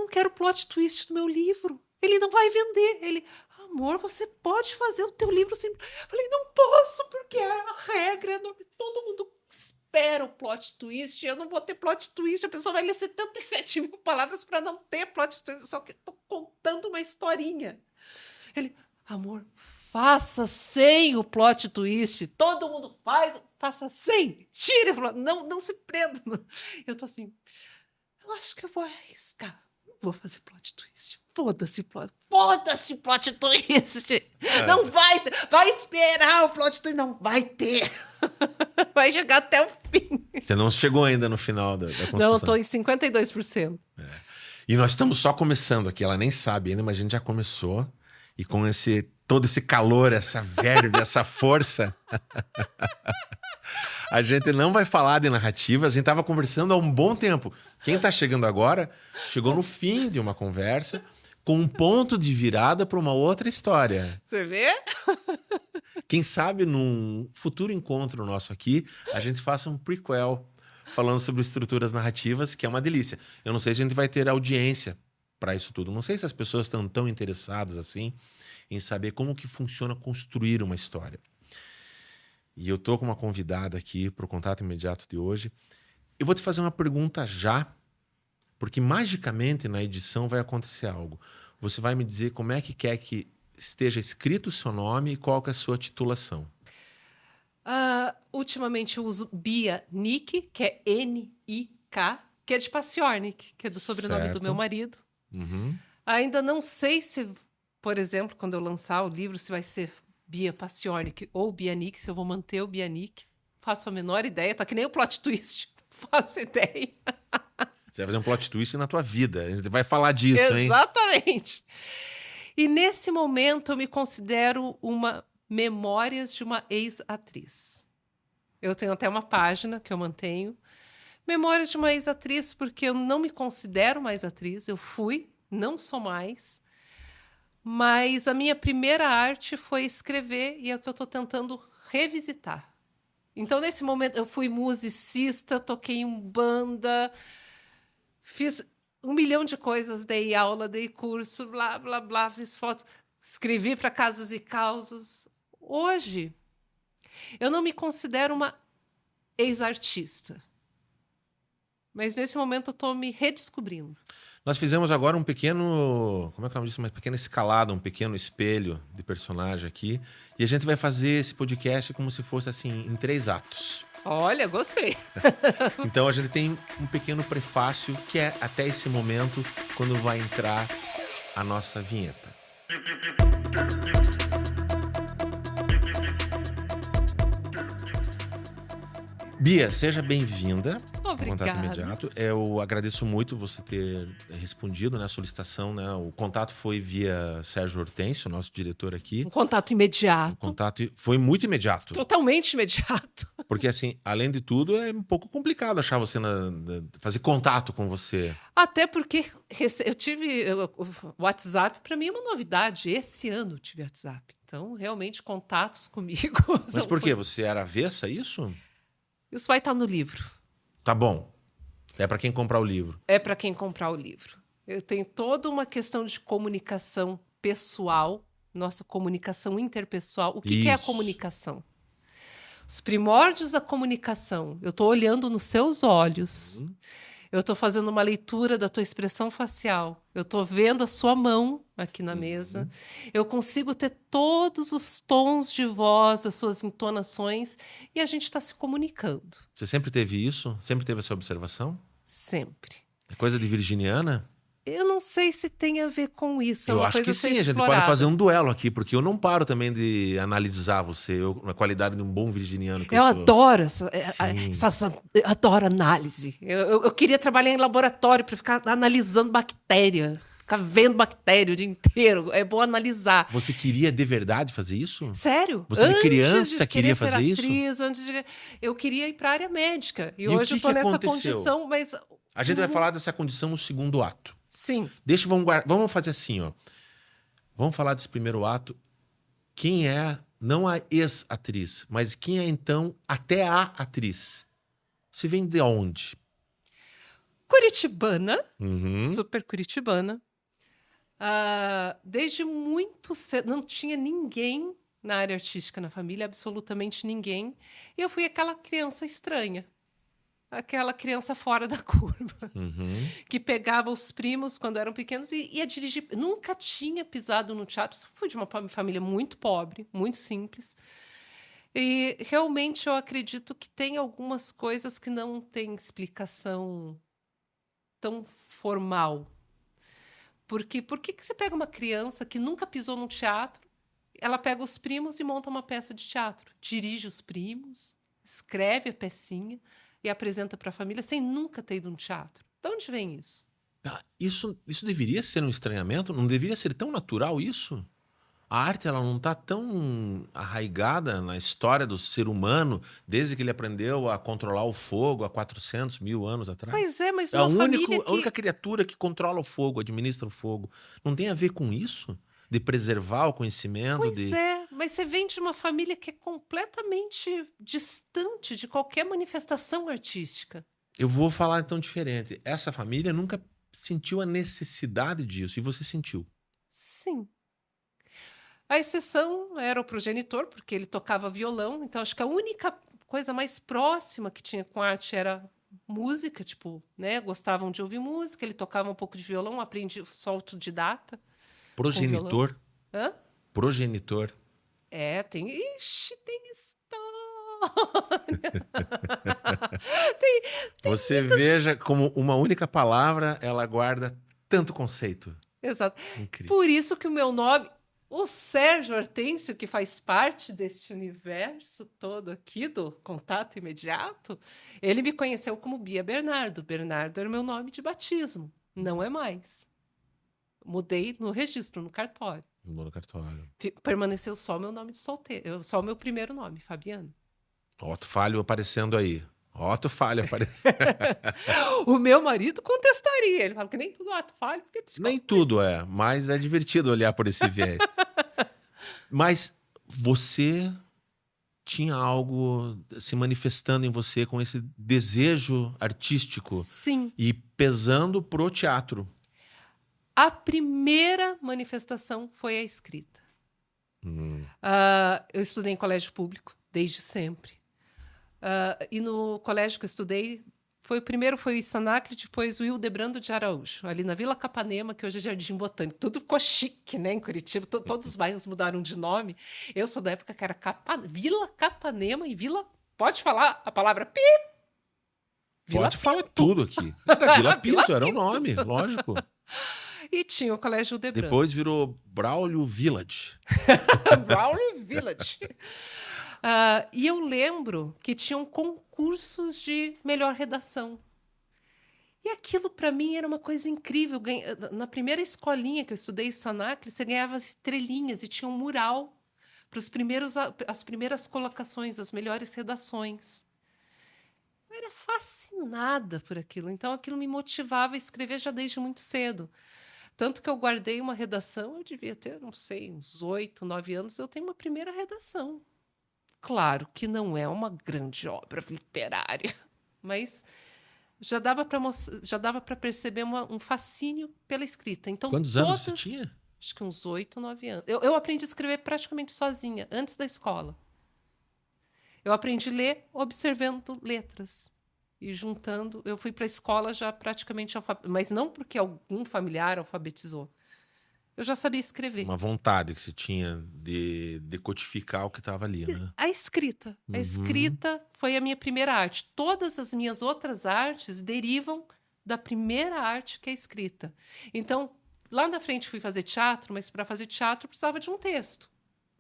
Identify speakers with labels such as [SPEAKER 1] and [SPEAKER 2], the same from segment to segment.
[SPEAKER 1] não quero plot twist no meu livro. Ele não vai vender. Ele, amor, você pode fazer o teu livro sempre. Eu falei, não posso, porque a regra é enorme. Todo mundo espera o plot twist. Eu não vou ter plot twist. A pessoa vai ler 77 mil palavras para não ter plot twist. Eu só que estou contando uma historinha. Ele, amor, faça sem o plot twist. Todo mundo faça sem. Tire. Não se prenda. Eu tô assim, eu acho que eu vou arriscar. Vou fazer plot twist. Foda-se plot twist. Não vai esperar o plot twist. Não vai ter. Vai chegar até o fim.
[SPEAKER 2] Você não chegou ainda no final da construção.
[SPEAKER 1] Não, eu tô em 52%.
[SPEAKER 2] E nós estamos só começando aqui. Ela nem sabe ainda, mas a gente já começou. E com todo esse calor, essa verve, essa força... A gente não vai falar de narrativa, a gente estava conversando há um bom tempo. Quem está chegando agora, chegou no fim de uma conversa com um ponto de virada para uma outra história.
[SPEAKER 1] Você vê?
[SPEAKER 2] Quem sabe num futuro encontro nosso aqui, a gente faça um prequel falando sobre estruturas narrativas, que é uma delícia. Eu não sei se a gente vai ter audiência para isso tudo. Não sei se as pessoas estão tão interessadas assim em saber como que funciona construir uma história. E eu tô com uma convidada aqui para o Contato Imediato de hoje. Eu vou te fazer uma pergunta já, porque magicamente na edição vai acontecer algo. Você vai me dizer como é que quer que esteja escrito o seu nome e qual que é a sua titulação.
[SPEAKER 1] Ultimamente eu uso Bia Nick, que é N-I-K, que é de Paciornik, que é do sobrenome do meu marido.
[SPEAKER 2] Uhum.
[SPEAKER 1] Ainda não sei se, por exemplo, quando eu lançar o livro, se vai ser Bia Paciornik ou Bia Nick, se eu vou manter o Bia Nick. Faço a menor ideia, tá que nem o plot twist. Faço ideia.
[SPEAKER 2] Você vai fazer um plot twist na tua vida. A gente vai falar disso, hein?
[SPEAKER 1] Exatamente. E nesse momento eu me considero uma Memórias de uma ex-atriz. Eu tenho até uma página que eu mantenho. Memórias de uma ex-atriz, porque eu não me considero mais atriz. Eu fui, não sou mais. Mas a minha primeira arte foi escrever e é o que eu estou tentando revisitar. Então, nesse momento, eu fui musicista, toquei em banda, fiz 1 milhão de coisas, dei aula, dei curso, blá, blá, blá, fiz fotos, escrevi para Casos e Causos. Hoje, eu não me considero uma ex-artista. Mas, nesse momento, eu estou me redescobrindo.
[SPEAKER 2] Nós fizemos agora um pequeno... Como é que é o nome disso? Uma pequena escalada, um pequeno espelho de personagem aqui. E a gente vai fazer esse podcast como se fosse, assim, em 3 atos.
[SPEAKER 1] Olha, gostei.
[SPEAKER 2] Então, a gente tem um pequeno prefácio, que é até esse momento, quando vai entrar a nossa vinheta. Bia, seja bem-vinda ao Contato Imediato. Eu agradeço muito você ter respondido, né, a solicitação, né? O contato foi via Sérgio Hortêncio, nosso diretor aqui.
[SPEAKER 1] Um contato imediato.
[SPEAKER 2] O contato foi muito imediato.
[SPEAKER 1] Totalmente imediato.
[SPEAKER 2] Porque, assim, além de tudo, é um pouco complicado achar você, fazer contato com você.
[SPEAKER 1] Até porque eu tive... O WhatsApp, para mim, é uma novidade. Esse ano eu tive WhatsApp. Então, realmente, contatos comigo...
[SPEAKER 2] Mas por quê? Você era avessa a isso?
[SPEAKER 1] Isso vai estar no livro.
[SPEAKER 2] Tá bom. É para quem comprar o livro.
[SPEAKER 1] É para quem comprar o livro. Eu tenho toda uma questão de comunicação pessoal, nossa comunicação interpessoal. O que é a comunicação? Os primórdios da comunicação. Eu estou olhando nos seus olhos. Eu estou fazendo uma leitura da tua expressão facial. Eu estou vendo a sua mão aqui na mesa. Eu consigo ter todos os tons de voz, as suas entonações, e a gente está se comunicando.
[SPEAKER 2] Você sempre teve isso? Sempre teve essa observação?
[SPEAKER 1] Sempre.
[SPEAKER 2] É coisa de virginiana?
[SPEAKER 1] Eu não sei se tem a ver com isso.
[SPEAKER 2] Eu acho que sim, a gente pode fazer um duelo aqui, porque eu não paro também de analisar você, na qualidade de um bom virginiano que eu sou.
[SPEAKER 1] Adoro adoro análise. Eu queria trabalhar em laboratório para ficar analisando bactéria, ficar vendo bactéria o dia inteiro. É bom analisar.
[SPEAKER 2] Você queria de verdade fazer isso?
[SPEAKER 1] Sério?
[SPEAKER 2] Você de criança queria fazer
[SPEAKER 1] atriz,
[SPEAKER 2] isso?
[SPEAKER 1] Eu queria ir para a área médica. E
[SPEAKER 2] o
[SPEAKER 1] hoje
[SPEAKER 2] que
[SPEAKER 1] eu estou nessa
[SPEAKER 2] aconteceu?
[SPEAKER 1] condição, mas...
[SPEAKER 2] A gente vai falar dessa condição no segundo ato.
[SPEAKER 1] Sim.
[SPEAKER 2] Vamos fazer assim, ó. Vamos falar desse primeiro ato. Quem é, não a ex-atriz, mas quem é, então, até a atriz? Você vem de onde?
[SPEAKER 1] Curitibana,
[SPEAKER 2] Uhum.
[SPEAKER 1] super curitibana. Desde muito cedo, não tinha ninguém na área artística na família, absolutamente ninguém. E eu fui aquela criança estranha, aquela criança fora da curva,
[SPEAKER 2] Uhum.
[SPEAKER 1] que pegava os primos quando eram pequenos e ia dirigir. Nunca tinha pisado no teatro. Fui de uma família muito pobre, muito simples. E realmente eu acredito que tem algumas coisas que não têm explicação tão formal. Porque por que você pega uma criança que nunca pisou num teatro, ela pega os primos e monta uma peça de teatro, dirige os primos, escreve a pecinha e apresenta para a família sem nunca ter ido num teatro? De onde vem isso?
[SPEAKER 2] Isso deveria ser um estranhamento? Não deveria ser tão natural isso? A arte ela não está tão arraigada na história do ser humano desde que ele aprendeu a controlar o fogo há 400 mil anos atrás?
[SPEAKER 1] Pois é, mas
[SPEAKER 2] É a
[SPEAKER 1] uma família
[SPEAKER 2] a única
[SPEAKER 1] que.
[SPEAKER 2] criatura que controla o fogo, administra o fogo. Não tem a ver com isso? De preservar o conhecimento,
[SPEAKER 1] Pois
[SPEAKER 2] de...
[SPEAKER 1] é, mas você vem de uma família que é completamente distante de qualquer manifestação artística.
[SPEAKER 2] Eu vou falar então diferente. Essa família nunca sentiu a necessidade disso, e você sentiu.
[SPEAKER 1] Sim. A exceção era o progenitor, porque ele tocava violão, então acho que a única coisa mais próxima que tinha com arte era música, tipo, né? Gostavam de ouvir música, ele tocava um pouco de violão, aprendi só autodidata com violão.
[SPEAKER 2] Progenitor.
[SPEAKER 1] Hã?
[SPEAKER 2] Progenitor.
[SPEAKER 1] É, tem. Ixi, tem história.
[SPEAKER 2] Você veja como uma única palavra ela guarda tanto conceito.
[SPEAKER 1] Exato.
[SPEAKER 2] Incrível.
[SPEAKER 1] Por isso que o meu nome, o Sérgio Hortêncio, que faz parte deste universo todo aqui do contato imediato, ele me conheceu como Bia Bernardo. Bernardo era o meu nome de batismo. Não é mais. Mudei no registro, no cartório.
[SPEAKER 2] No cartório.
[SPEAKER 1] Permaneceu só meu nome de solteiro, só o meu primeiro nome, Fabiana.
[SPEAKER 2] Otto Falho aparecendo aí. Otto Falho aparecendo.
[SPEAKER 1] O meu marido contestaria. Ele fala que nem tudo ato falho, porque é psicólogo.
[SPEAKER 2] Nem tudo é, mas é divertido olhar por esse viés. Mas você tinha algo se manifestando em você com esse desejo artístico
[SPEAKER 1] Sim.
[SPEAKER 2] e pesando pro teatro.
[SPEAKER 1] A primeira manifestação foi a escrita. Eu estudei em colégio público, desde sempre. E no colégio que eu estudei, primeiro foi o Istanac, depois o Hildebrando de Araújo, ali na Vila Capanema, que hoje é Jardim Botânico. Tudo ficou chique, né, em Curitiba. Todos os bairros mudaram de nome. Eu sou da época que era Vila Capanema e Vila... Pode falar a palavra pi? Vila
[SPEAKER 2] Pode falar
[SPEAKER 1] Pinto.
[SPEAKER 2] tudo aqui. Era Vila Pinto,
[SPEAKER 1] Vila
[SPEAKER 2] era o
[SPEAKER 1] Pinto.
[SPEAKER 2] nome, lógico.
[SPEAKER 1] E tinha o Colégio Hildebrando.
[SPEAKER 2] Depois virou Braulio Village.
[SPEAKER 1] Braulio Village. E eu lembro que tinham concursos de melhor redação. E aquilo, para mim, era uma coisa incrível. Na primeira escolinha que eu estudei, Sanac, você ganhava estrelinhas e tinha um mural para as primeiras colocações, as melhores redações. Eu era fascinada por aquilo. Então, aquilo me motivava a escrever já desde muito cedo. Tanto que eu guardei uma redação, eu devia ter, não sei, uns 8, 9 anos, eu tenho uma primeira redação. Claro que não é uma grande obra literária, mas já dava para perceber um fascínio pela escrita. Então,
[SPEAKER 2] Quantos anos você tinha?
[SPEAKER 1] Acho que uns 8, 9 anos. Eu aprendi a escrever praticamente sozinha, antes da escola. Eu aprendi a ler observando letras e juntando. Eu fui para a escola já praticamente alfabetizada, mas não porque algum familiar alfabetizou. Eu já sabia escrever.
[SPEAKER 2] Uma vontade que você tinha de decodificar o que estava ali, né?
[SPEAKER 1] A escrita. A escrita foi a minha primeira arte. Todas as minhas outras artes derivam da primeira arte, que é a escrita. Então, lá na frente fui fazer teatro, mas para fazer teatro precisava de um texto.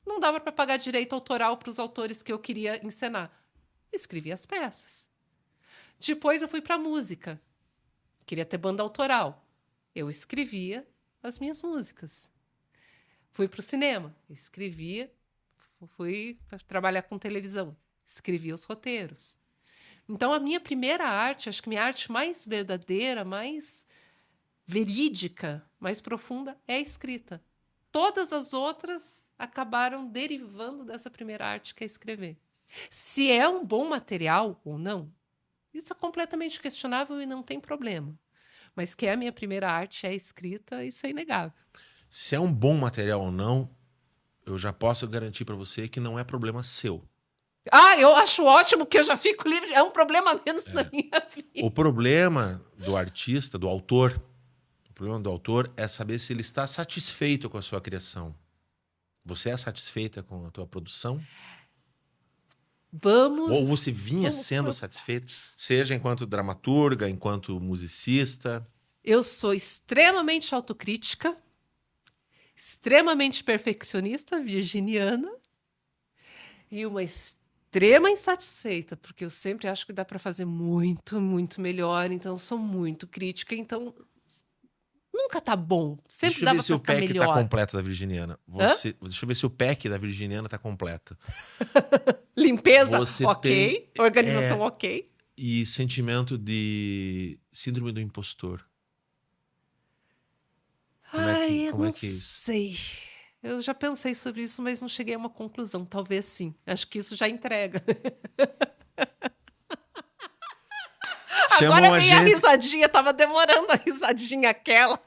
[SPEAKER 1] Não dava para pagar direito autoral para os autores que eu queria encenar. Escrevi as peças. Depois eu fui para a música. Queria ter banda autoral. Eu escrevia as minhas músicas. Fui para o cinema. Escrevia. Fui trabalhar com televisão. Escrevia os roteiros. Então, a minha primeira arte, acho que minha arte mais verdadeira, mais verídica, mais profunda, é a escrita. Todas as outras acabaram derivando dessa primeira arte, que é escrever. Se é um bom material ou não, isso é completamente questionável e não tem problema. Mas que é a minha primeira arte, é a escrita, isso é inegável.
[SPEAKER 2] Se é um bom material ou não, eu já posso garantir para você que não é problema seu.
[SPEAKER 1] Ah, eu acho ótimo que eu já fico livre. É um problema a menos na minha vida.
[SPEAKER 2] O problema do artista, do autor, o problema do autor é saber se ele está satisfeito com a sua criação. Você é satisfeita com a tua produção? Ou você vinha sendo satisfeito, seja enquanto dramaturga, enquanto musicista?
[SPEAKER 1] Eu sou extremamente autocrítica, extremamente perfeccionista, virginiana, e uma extrema insatisfeita, porque eu sempre acho que dá para fazer muito, muito melhor, então eu sou muito crítica, então nunca tá bom, sempre dava para ficar melhor.
[SPEAKER 2] Deixa eu ver se o pack tá completo da virginiana. Deixa eu ver se o pack da virginiana tá completo.
[SPEAKER 1] Limpeza, ok. Organização, ok.
[SPEAKER 2] E sentimento de síndrome do impostor.
[SPEAKER 1] Eu não sei. Eu já pensei sobre isso, mas não cheguei a uma conclusão. Talvez sim. Acho que isso já entrega. Agora vem a risadinha. Tava demorando a risadinha aquela.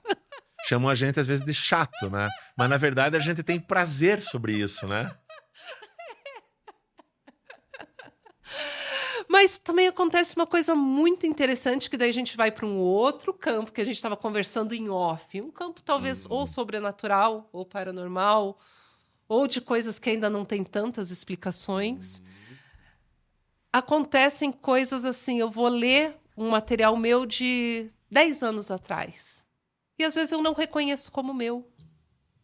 [SPEAKER 2] Chamam a gente às vezes de chato, né? Mas na verdade a gente tem prazer sobre isso, né?
[SPEAKER 1] Mas também acontece uma coisa muito interessante, que daí a gente vai para um outro campo, que a gente estava conversando em off. Um campo talvez ou sobrenatural, ou paranormal, ou de coisas que ainda não tem tantas explicações. Acontecem coisas assim, eu vou ler um material meu de 10 anos atrás. E às vezes eu não reconheço como meu.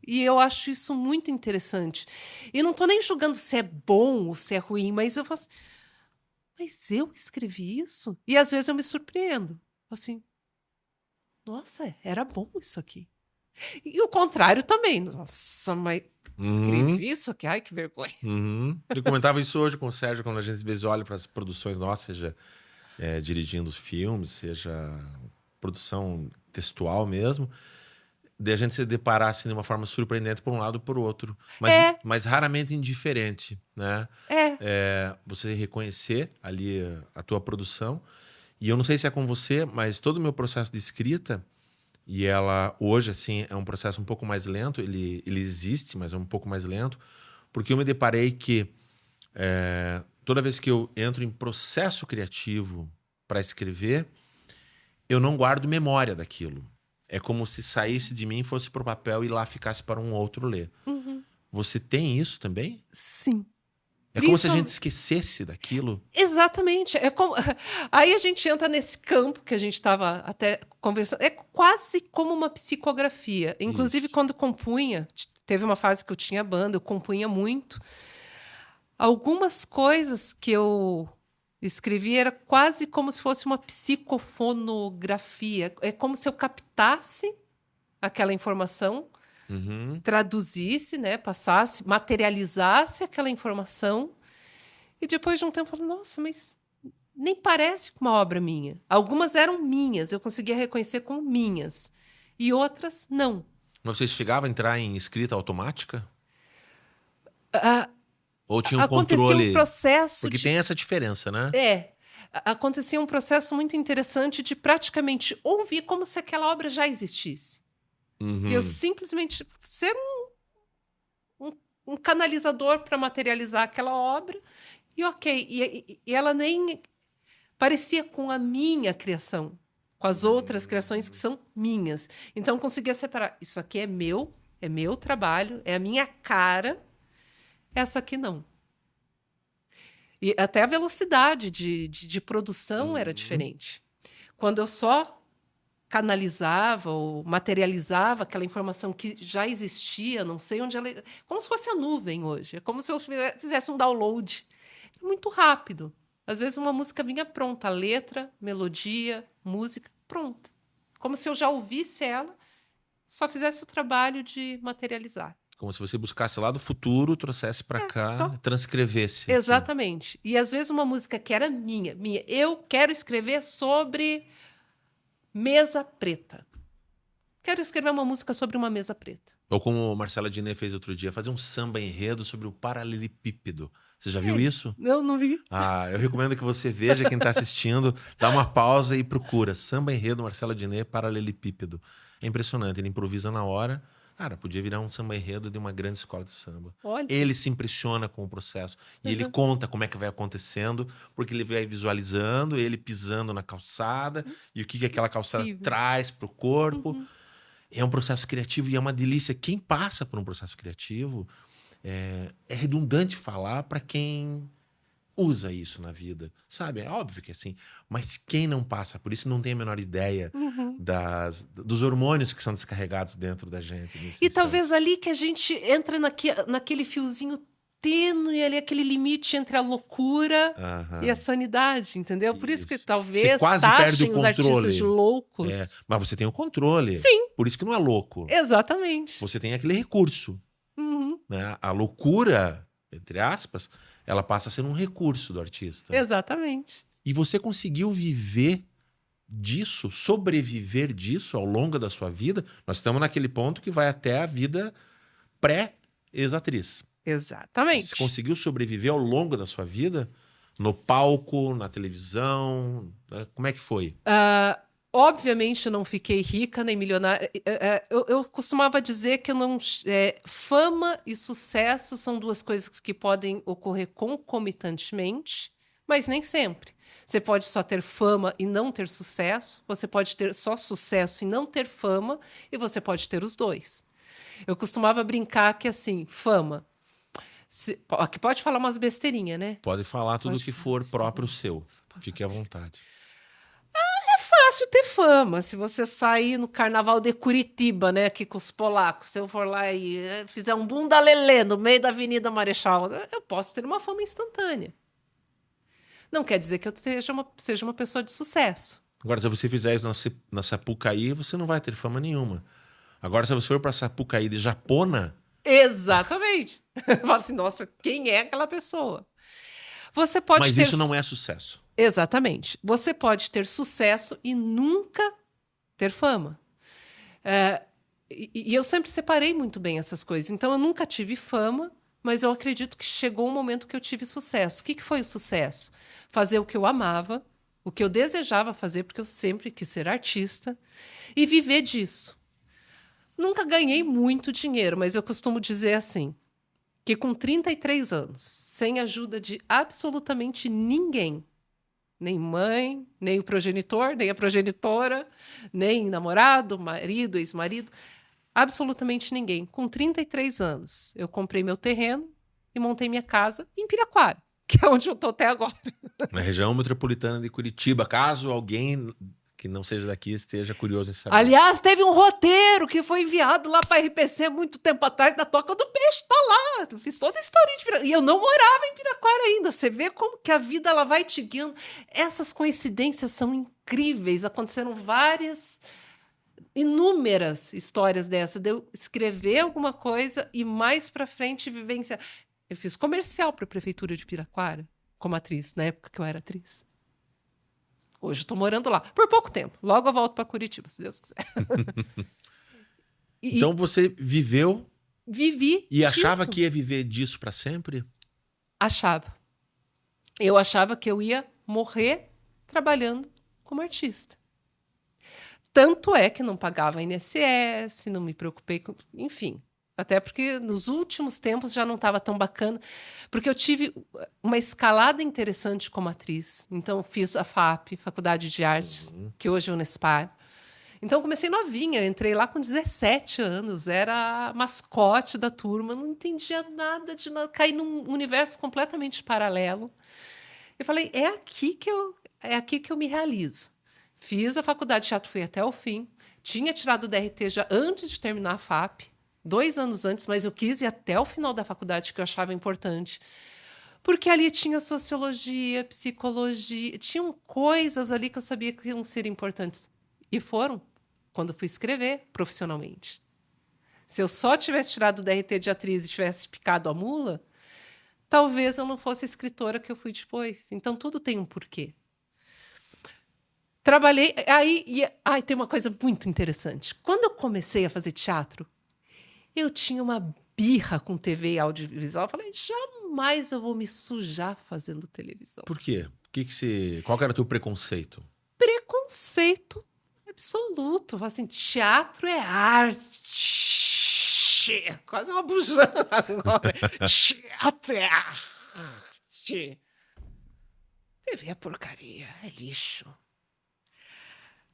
[SPEAKER 1] E eu acho isso muito interessante. E não estou nem julgando se é bom ou se é ruim, mas eu faço... Mas eu escrevi isso? E às vezes eu me surpreendo. Assim, nossa, era bom isso aqui. E o contrário também. Nossa, mas escrevi isso aqui? Ai, que vergonha.
[SPEAKER 2] Eu comentava isso hoje com o Sérgio, quando a gente às vezes olha para as produções nossas, seja dirigindo os filmes, seja produção textual mesmo, de a gente se deparar assim, de uma forma surpreendente por um lado e por outro. Mas raramente indiferente, né? Você reconhecer ali a tua produção. E eu não sei se é com você, mas todo o meu processo de escrita, e ela hoje assim é um processo um pouco mais lento, ele existe, mas é um pouco mais lento, porque eu me deparei que toda vez que eu entro em processo criativo para escrever, eu não guardo memória daquilo. É como se saísse de mim, fosse para o papel e lá ficasse para um outro ler. Você tem isso também?
[SPEAKER 1] Sim.
[SPEAKER 2] É como se a gente esquecesse daquilo?
[SPEAKER 1] Exatamente. Aí a gente entra nesse campo que a gente estava até conversando. É quase como uma psicografia. Inclusive, quando compunha, teve uma fase que eu tinha banda, eu compunha muito. Algumas coisas que eu escrevi era quase como se fosse uma psicofonografia. É como se eu captasse aquela informação, traduzisse, né, passasse, materializasse aquela informação e depois de um tempo eu falei, nossa, mas nem parece uma obra minha. Algumas eram minhas, eu conseguia reconhecer como minhas e outras não.
[SPEAKER 2] Mas você chegava a entrar em escrita automática? Ou tinha um
[SPEAKER 1] acontecia
[SPEAKER 2] controle?
[SPEAKER 1] Um processo
[SPEAKER 2] porque tem essa diferença, né?
[SPEAKER 1] Acontecia um processo muito interessante de praticamente ouvir como se aquela obra já existisse. E eu simplesmente ser um canalizador para materializar aquela obra. E ok, e ela nem parecia com a minha criação, com as outras criações que são minhas. Então eu conseguia separar, isso aqui é meu trabalho, é a minha cara, essa aqui não. E até a velocidade de produção era diferente. Quando eu só canalizava ou materializava aquela informação que já existia, não sei onde ela... Como se fosse a nuvem hoje. É como se eu fizesse um download. É muito rápido. Às vezes uma música vinha pronta, a letra, melodia, música, pronta. Como se eu já ouvisse ela, só fizesse o trabalho de materializar.
[SPEAKER 2] Como se você buscasse lá do futuro, trouxesse para cá, transcrevesse.
[SPEAKER 1] Exatamente. E às vezes uma música que era minha. Eu quero escrever sobre mesa preta. Quero escrever uma música sobre uma mesa preta.
[SPEAKER 2] Ou como Marcela Diné fez outro dia, fazer um samba enredo sobre o paralelepípedo. Você já viu isso?
[SPEAKER 1] Não vi.
[SPEAKER 2] Eu recomendo que você veja, quem está assistindo, dá uma pausa e procura. Samba enredo, Marcela Diné, paralelepípedo. É impressionante, ele improvisa na hora. Cara, podia virar um samba enredo de uma grande escola de samba.
[SPEAKER 1] Olha.
[SPEAKER 2] Ele se impressiona com o processo. E ele conta como é que vai acontecendo, porque ele vai visualizando, ele pisando na calçada, e o que aquela calçada traz para o corpo. É um processo criativo e é uma delícia. Quem passa por um processo criativo é redundante falar para quem usa isso na vida, sabe? É óbvio que é assim. Mas quem não passa por isso não tem a menor ideia dos hormônios que são descarregados dentro da gente.
[SPEAKER 1] E talvez ali que a gente entra naquele fiozinho tênue ali, aquele limite entre a loucura e a sanidade, entendeu? Por isso que talvez
[SPEAKER 2] você quase perde o
[SPEAKER 1] os
[SPEAKER 2] controle.
[SPEAKER 1] Artistas de loucos.
[SPEAKER 2] Mas você tem o controle.
[SPEAKER 1] Sim.
[SPEAKER 2] Por isso que não é louco.
[SPEAKER 1] Exatamente.
[SPEAKER 2] Você tem aquele recurso. Né? A loucura, entre aspas, ela passa a ser um recurso do artista.
[SPEAKER 1] Exatamente.
[SPEAKER 2] E você conseguiu viver disso, sobreviver disso ao longo da sua vida? Nós estamos naquele ponto que vai até a vida pré-ex-atriz.
[SPEAKER 1] Exatamente.
[SPEAKER 2] Você conseguiu sobreviver ao longo da sua vida? No palco, na televisão? Como é que foi?
[SPEAKER 1] Obviamente eu não fiquei rica nem milionária. Eu costumava dizer que eu não, fama e sucesso são duas coisas que podem ocorrer concomitantemente, mas nem sempre. Você pode só ter fama e não ter sucesso, você pode ter só sucesso e não ter fama, e você pode ter os dois. Eu costumava brincar que, assim, fama... Aqui pode falar umas besteirinhas, né?
[SPEAKER 2] Pode falar tudo que for próprio seu. Fique à vontade.
[SPEAKER 1] Fácil ter fama. Se você sair no Carnaval de Curitiba, né, aqui com os polacos, se eu for lá e fizer um bunda lelê no meio da Avenida Marechal, eu posso ter uma fama instantânea. Não quer dizer que eu seja uma pessoa de sucesso.
[SPEAKER 2] Agora, se você fizer isso na Sapucaí, você não vai ter fama nenhuma. Agora, se você for para Sapucaí de Japona...
[SPEAKER 1] Exatamente. Fala assim, nossa, quem é aquela pessoa? Você pode
[SPEAKER 2] Mas isso não é sucesso.
[SPEAKER 1] Exatamente. Você pode ter sucesso e nunca ter fama. E eu sempre separei muito bem essas coisas. Então, eu nunca tive fama, mas eu acredito que chegou um momento que eu tive sucesso. O que foi o sucesso? Fazer o que eu amava, o que eu desejava fazer, porque eu sempre quis ser artista, e viver disso. Nunca ganhei muito dinheiro, mas eu costumo dizer assim, que com 33 anos, sem ajuda de absolutamente ninguém, nem mãe, nem o progenitor, nem a progenitora, nem namorado, marido, ex-marido, absolutamente ninguém. Com 33 anos, eu comprei meu terreno e montei minha casa em Piraquara, que é onde eu estou até agora.
[SPEAKER 2] Na região metropolitana de Curitiba, caso alguém que não seja daqui esteja curioso em saber.
[SPEAKER 1] Aliás, teve um roteiro que foi enviado lá para a RPC muito tempo atrás, da Toca do Peixe, tá lá. Eu fiz toda a história de Piraquara. E eu não morava em Piraquara ainda. Você vê como que a vida ela vai te guiando. Essas coincidências são incríveis. Aconteceram inúmeras histórias dessa, de eu escrever alguma coisa e mais para frente vivenciar. Eu fiz comercial para a Prefeitura de Piraquara, como atriz, na época que eu era atriz. Hoje eu estou morando lá, por pouco tempo. Logo eu volto para Curitiba, se Deus quiser.
[SPEAKER 2] Então você viveu...
[SPEAKER 1] Vivi
[SPEAKER 2] E achava
[SPEAKER 1] disso.
[SPEAKER 2] que ia viver disso para sempre?
[SPEAKER 1] Achava. Eu achava que eu ia morrer trabalhando como artista. Tanto é que não pagava INSS, não me preocupei com... Enfim, até porque nos últimos tempos já não estava tão bacana, porque eu tive uma escalada interessante como atriz. Então, fiz a FAP, Faculdade de Artes, que hoje é Unespar. Então, comecei novinha, entrei lá com 17 anos, era a mascote da turma, não entendia nada de nada, caí num universo completamente paralelo. Eu falei, é aqui que eu me realizo. Fiz a faculdade de teatro, fui até o fim, tinha tirado o DRT já antes de terminar a FAP, 2 anos antes, mas eu quis ir até o final da faculdade, que eu achava importante. Porque ali tinha sociologia, psicologia, tinham coisas ali que eu sabia que iam ser importantes. E foram, quando fui escrever profissionalmente. Se eu só tivesse tirado o DRT de atriz e tivesse picado a mula, talvez eu não fosse a escritora que eu fui depois. Então, tudo tem um porquê. Trabalhei. Aí tem uma coisa muito interessante. Quando eu comecei a fazer teatro, eu tinha uma birra com TV e audiovisual. Eu falei, jamais eu vou me sujar fazendo televisão.
[SPEAKER 2] Por quê? Qual que era o teu preconceito?
[SPEAKER 1] Preconceito absoluto. Assim, teatro é arte. Quase uma bujana agora. Teatro é arte. TV é porcaria, é lixo.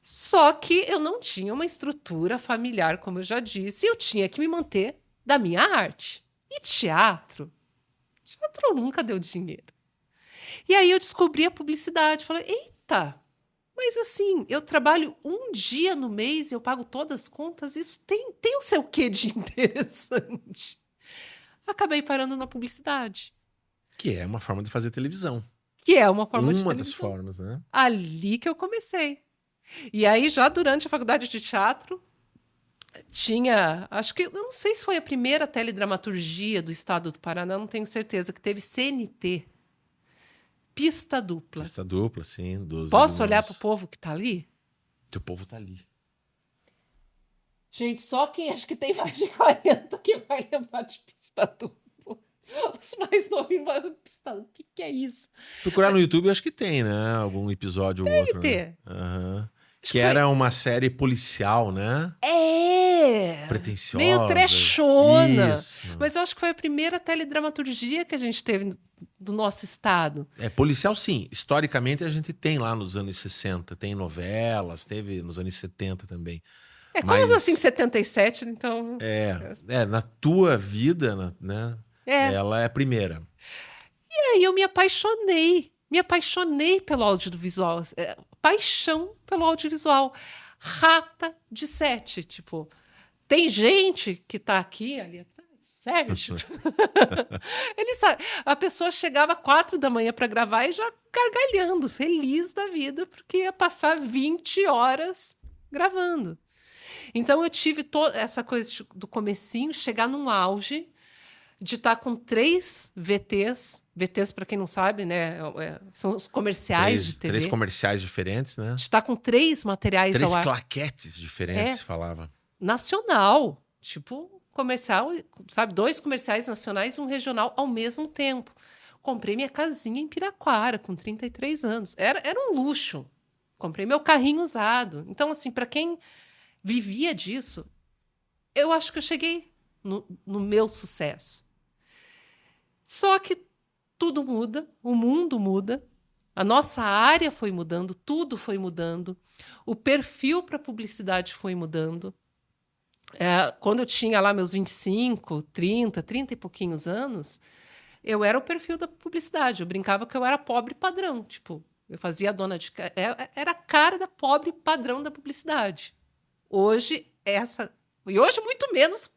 [SPEAKER 1] Só que eu não tinha uma estrutura familiar, como eu já disse, e eu tinha que me manter da minha arte. E teatro? Teatro nunca deu dinheiro. E aí eu descobri a publicidade. Falei, eita, mas assim, eu trabalho um dia no mês e eu pago todas as contas, isso tem o seu quê de interessante. Acabei parando na publicidade.
[SPEAKER 2] Que é uma forma de fazer televisão.
[SPEAKER 1] Que é uma forma de
[SPEAKER 2] Uma
[SPEAKER 1] televisão.
[SPEAKER 2] das formas, né?
[SPEAKER 1] Ali que eu comecei. E aí, já durante a faculdade de teatro, tinha... Acho que... Eu não sei se foi a primeira teledramaturgia do estado do Paraná, não tenho certeza, que teve CNT. Pista dupla.
[SPEAKER 2] Pista dupla, sim.
[SPEAKER 1] Posso olhar para o povo que está ali?
[SPEAKER 2] Teu povo tá ali.
[SPEAKER 1] Gente, só quem acho que tem mais de 40 que vai lembrar de pista dupla. Os mais novinhos vão pista dupla. O que é isso?
[SPEAKER 2] Procurar no YouTube, eu acho que tem, né? Algum episódio ou outro.
[SPEAKER 1] Deve ter.
[SPEAKER 2] Né? Uhum. Que era uma série policial, né?
[SPEAKER 1] É!
[SPEAKER 2] Pretensiosa.
[SPEAKER 1] Meio trechona.
[SPEAKER 2] Isso.
[SPEAKER 1] Mas eu acho que foi a primeira teledramaturgia que a gente teve do nosso estado.
[SPEAKER 2] É, policial sim. Historicamente a gente tem lá nos anos 60. Tem novelas, teve nos anos 70 também.
[SPEAKER 1] É, como assim 77, então...
[SPEAKER 2] Na tua vida, né? Ela é a primeira.
[SPEAKER 1] E aí eu me apaixonei. Me apaixonei pelo audiovisual. Paixão pelo audiovisual. Rata de sete, tipo... Tem gente que tá aqui, ali atrás, Sérgio. Ele sabe. A pessoa chegava 4 da manhã para gravar e já gargalhando, feliz da vida, porque ia passar 20 horas gravando. Então eu tive toda essa coisa do comecinho, chegar num auge de estar com 3 VTs. VTs, para quem não sabe, né? São os comerciais de TV.
[SPEAKER 2] 3 comerciais diferentes, né?
[SPEAKER 1] De estar com 3 materiais
[SPEAKER 2] 3
[SPEAKER 1] ao ar.
[SPEAKER 2] claquetes diferentes, falava.
[SPEAKER 1] Nacional. Tipo, comercial, sabe? 2 comerciais nacionais e um regional ao mesmo tempo. Comprei minha casinha em Piraquara, com 33 anos. Era um luxo. Comprei meu carrinho usado. Então, assim, para quem vivia disso, eu acho que eu cheguei no meu sucesso. Só que tudo muda, o mundo muda, a nossa área foi mudando, tudo foi mudando, o perfil para publicidade foi mudando. Quando eu tinha lá meus 25, 30 e pouquinhos anos, eu era o perfil da publicidade. Eu brincava que eu era pobre padrão. Tipo, eu fazia a dona de... Era a cara da pobre padrão da publicidade. Hoje, E hoje, muito menos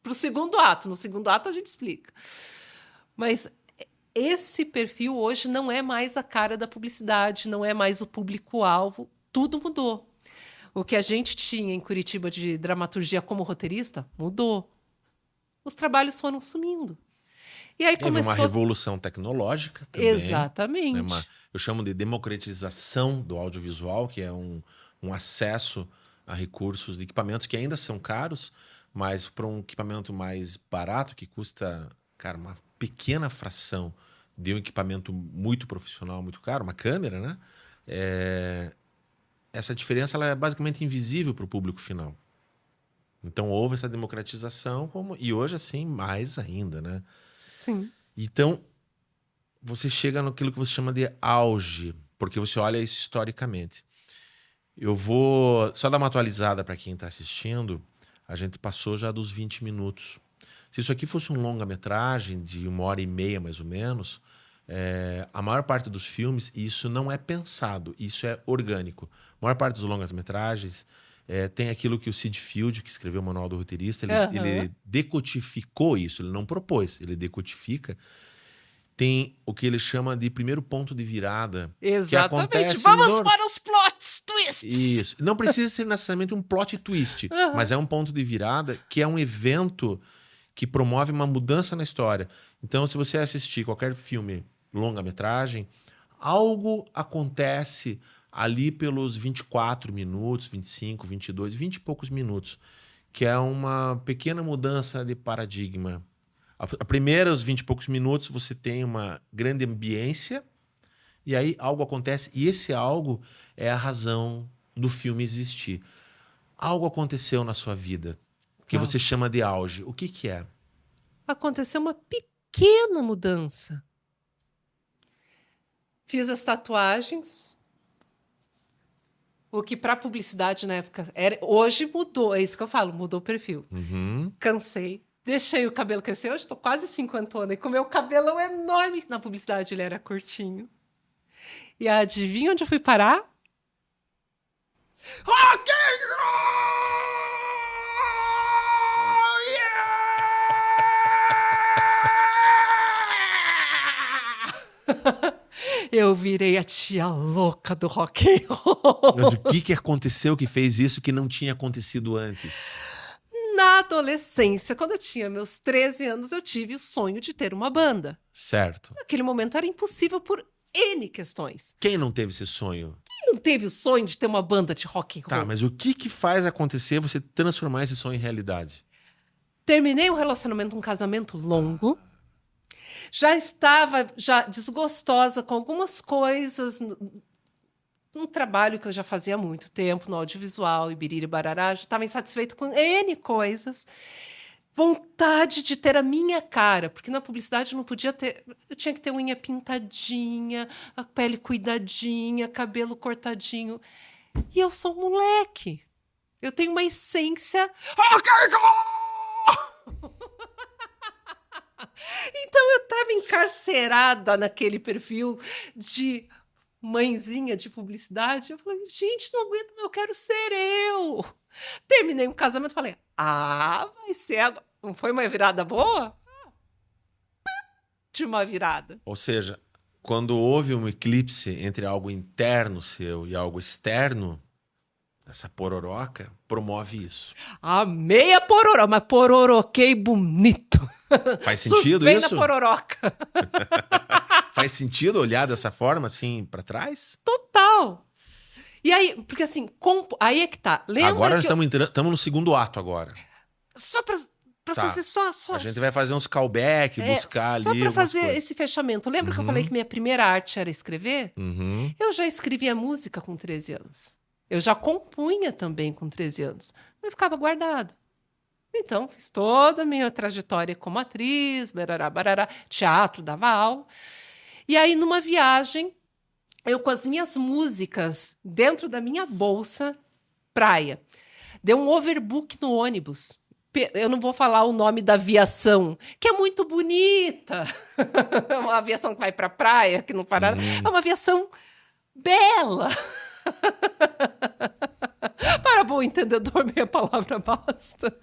[SPEAKER 1] para o segundo ato. No segundo ato, a gente explica. Mas esse perfil hoje não é mais a cara da publicidade, não é mais o público-alvo. Tudo mudou. O que a gente tinha em Curitiba de dramaturgia como roteirista, mudou. Os trabalhos foram sumindo. E aí começou...
[SPEAKER 2] uma revolução tecnológica também.
[SPEAKER 1] Exatamente.
[SPEAKER 2] Eu chamo de democratização do audiovisual, que é um acesso a recursos de equipamentos que ainda são caros, mas para um equipamento mais barato, que custa, cara, uma pequena fração de um equipamento muito profissional, muito caro, uma câmera, né? Essa diferença ela é basicamente invisível para o público final. Então houve essa democratização, e hoje assim mais ainda, né?
[SPEAKER 1] Sim.
[SPEAKER 2] Então você chega naquilo que você chama de auge, porque você olha isso historicamente. Eu vou só dar uma atualizada para quem está assistindo. A gente passou já dos 20 minutos. Se isso aqui fosse um longa-metragem de 1h30 mais ou menos, a maior parte dos filmes, isso não é pensado, isso é orgânico. A maior parte dos longas-metragens tem aquilo que o Sid Field, que escreveu o Manual do Roteirista, ele decodificou isso, ele não propôs, ele decodifica. Tem o que ele chama de primeiro ponto de virada.
[SPEAKER 1] Exatamente.
[SPEAKER 2] Que acontece
[SPEAKER 1] Vamos para os plot twists!
[SPEAKER 2] Isso. Não precisa ser necessariamente um plot twist, mas é um ponto de virada que é um evento que promove uma mudança na história. Então, se você assistir qualquer filme longa-metragem, algo acontece ali pelos 24 minutos, 25, 22, 20 e poucos minutos, que é uma pequena mudança de paradigma. A primeira, os 20 e poucos minutos, você tem uma grande ambiência, e aí algo acontece, e esse algo é a razão do filme existir. Algo aconteceu na sua vida, que você chama de auge. O que que é?
[SPEAKER 1] Aconteceu uma pequena mudança. Fiz as tatuagens. O que para publicidade na época era. Hoje mudou, é isso que eu falo, mudou o perfil.
[SPEAKER 2] Uhum.
[SPEAKER 1] Cansei. Deixei o cabelo crescer. Hoje estou quase 50 e com meu cabelão enorme. Na publicidade ele era curtinho. E adivinha onde eu fui parar? Rock and roll! Eu virei a tia louca do rock and roll.
[SPEAKER 2] Mas o que que aconteceu que fez isso que não tinha acontecido antes?
[SPEAKER 1] Na adolescência, quando eu tinha meus 13 anos, eu tive o sonho de ter uma banda.
[SPEAKER 2] Certo.
[SPEAKER 1] Naquele momento era impossível por N questões.
[SPEAKER 2] Quem não teve esse sonho?
[SPEAKER 1] Quem não teve o sonho de ter uma banda de rock and roll?
[SPEAKER 2] Tá, mas o que que faz acontecer você transformar esse sonho em realidade?
[SPEAKER 1] Terminei um relacionamento, um casamento longo. Já estava desgostosa com algumas coisas num trabalho que eu já fazia há muito tempo, no audiovisual, Ibiriri Barará. Já estava insatisfeita com N coisas. Vontade de ter a minha cara, porque na publicidade eu não podia ter. Eu tinha que ter unha pintadinha, a pele cuidadinha, cabelo cortadinho. E eu sou um moleque. Eu tenho uma essência. Então eu estava encarcerada naquele perfil de mãezinha de publicidade. Eu falei, gente, não aguento, eu quero ser eu. Terminei um casamento e falei, vai ser agora. Não foi uma virada boa? De uma virada.
[SPEAKER 2] Ou seja, quando houve um eclipse entre algo interno seu e algo externo, essa pororoca promove isso.
[SPEAKER 1] Amei a pororoca, mas pororoquei bonito.
[SPEAKER 2] Faz sentido
[SPEAKER 1] Surfei
[SPEAKER 2] isso?
[SPEAKER 1] na pororoca.
[SPEAKER 2] Faz sentido olhar dessa forma, assim, pra trás?
[SPEAKER 1] Total. E aí, porque assim, aí é que tá. Lembra
[SPEAKER 2] Agora nós
[SPEAKER 1] que
[SPEAKER 2] estamos no segundo ato agora.
[SPEAKER 1] só pra
[SPEAKER 2] Tá.
[SPEAKER 1] fazer só...
[SPEAKER 2] A gente vai fazer uns callback, buscar ali
[SPEAKER 1] Só pra
[SPEAKER 2] algumas
[SPEAKER 1] fazer
[SPEAKER 2] coisas.
[SPEAKER 1] esse fechamento. Lembra que eu falei que minha primeira arte era escrever?
[SPEAKER 2] Uhum.
[SPEAKER 1] Eu já escrevia música com 13 anos. Eu já compunha também com 13 anos. Mas ficava guardado. Então, fiz toda a minha trajetória como atriz, barará, barará, teatro, dava aula. E aí, numa viagem, eu com as minhas músicas dentro da minha bolsa, praia. Deu um overbook no ônibus. Eu não vou falar o nome da aviação, que é muito bonita. É uma aviação que vai para a praia, aqui no Paraná. É uma aviação bela. Para bom entendedor, meia palavra basta.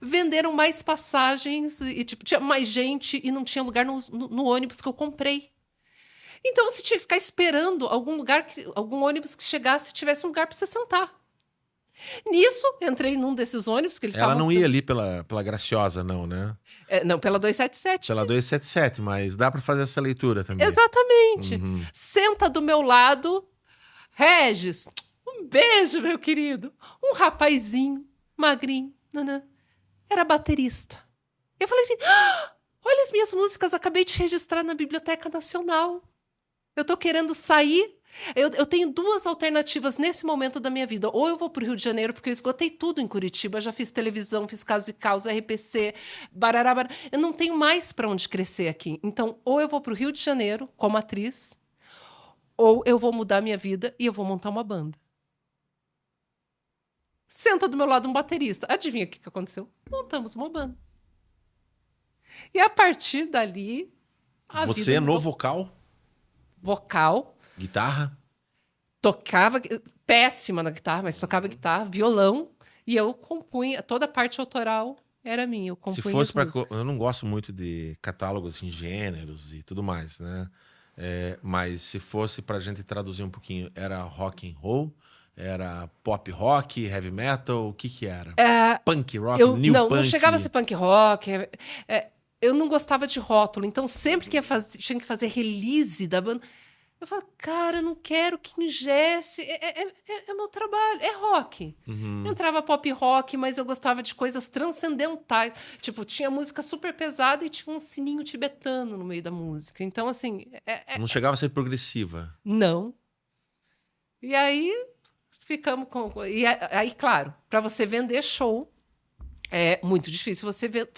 [SPEAKER 1] Venderam mais passagens e tipo, tinha mais gente e não tinha lugar no ônibus que eu comprei. Então você tinha que ficar esperando algum ônibus que chegasse e tivesse um lugar para você sentar. Nisso, entrei num desses ônibus que eles
[SPEAKER 2] Ela
[SPEAKER 1] estavam...
[SPEAKER 2] não ia ali pela Graciosa, não, né?
[SPEAKER 1] Não, pela 277.
[SPEAKER 2] Pela 277, mas dá pra fazer essa leitura também.
[SPEAKER 1] Exatamente.
[SPEAKER 2] Uhum.
[SPEAKER 1] Senta do meu lado, Regis, um beijo, meu querido. Um rapazinho, magrinho, nanã, era baterista. Eu falei assim, olha as minhas músicas, acabei de registrar na Biblioteca Nacional. Eu tô querendo sair. Eu tenho duas alternativas nesse momento da minha vida. Ou eu vou para o Rio de Janeiro, porque eu esgotei tudo em Curitiba. Já fiz televisão, fiz Caso e Causa, RPC, barará, barará. Eu não tenho mais para onde crescer aqui. Então, ou eu vou para o Rio de Janeiro como atriz, ou eu vou mudar minha vida e eu vou montar uma banda. Senta do meu lado um baterista. Adivinha o que aconteceu? Montamos uma banda. E a partir dali...
[SPEAKER 2] Você no vocal?
[SPEAKER 1] Vocal.
[SPEAKER 2] Guitarra?
[SPEAKER 1] Tocava, péssima na guitarra, mas tocava guitarra, violão, e eu compunha, toda a parte autoral era minha, eu compunha.
[SPEAKER 2] Se fosse para,
[SPEAKER 1] músicas.
[SPEAKER 2] eu não gosto muito de catálogos em gêneros e tudo mais, né? Mas se fosse pra gente traduzir um pouquinho, era rock and roll, era pop rock, heavy metal, o que que era? Punk rock, new punk?
[SPEAKER 1] Não chegava a ser punk rock. Eu não gostava de rótulo, então sempre que tinha que fazer release da banda, Eu falo, cara, eu não quero que ingesse. É meu trabalho, é rock.
[SPEAKER 2] Uhum.
[SPEAKER 1] Entrava pop rock, mas eu gostava de coisas transcendentais. Tipo, tinha música super pesada e tinha um sininho tibetano no meio da música. Então, assim,
[SPEAKER 2] Não chegava a ser progressiva.
[SPEAKER 1] não. E aí ficamos com. E aí, claro, para você vender show, é muito difícil você ver.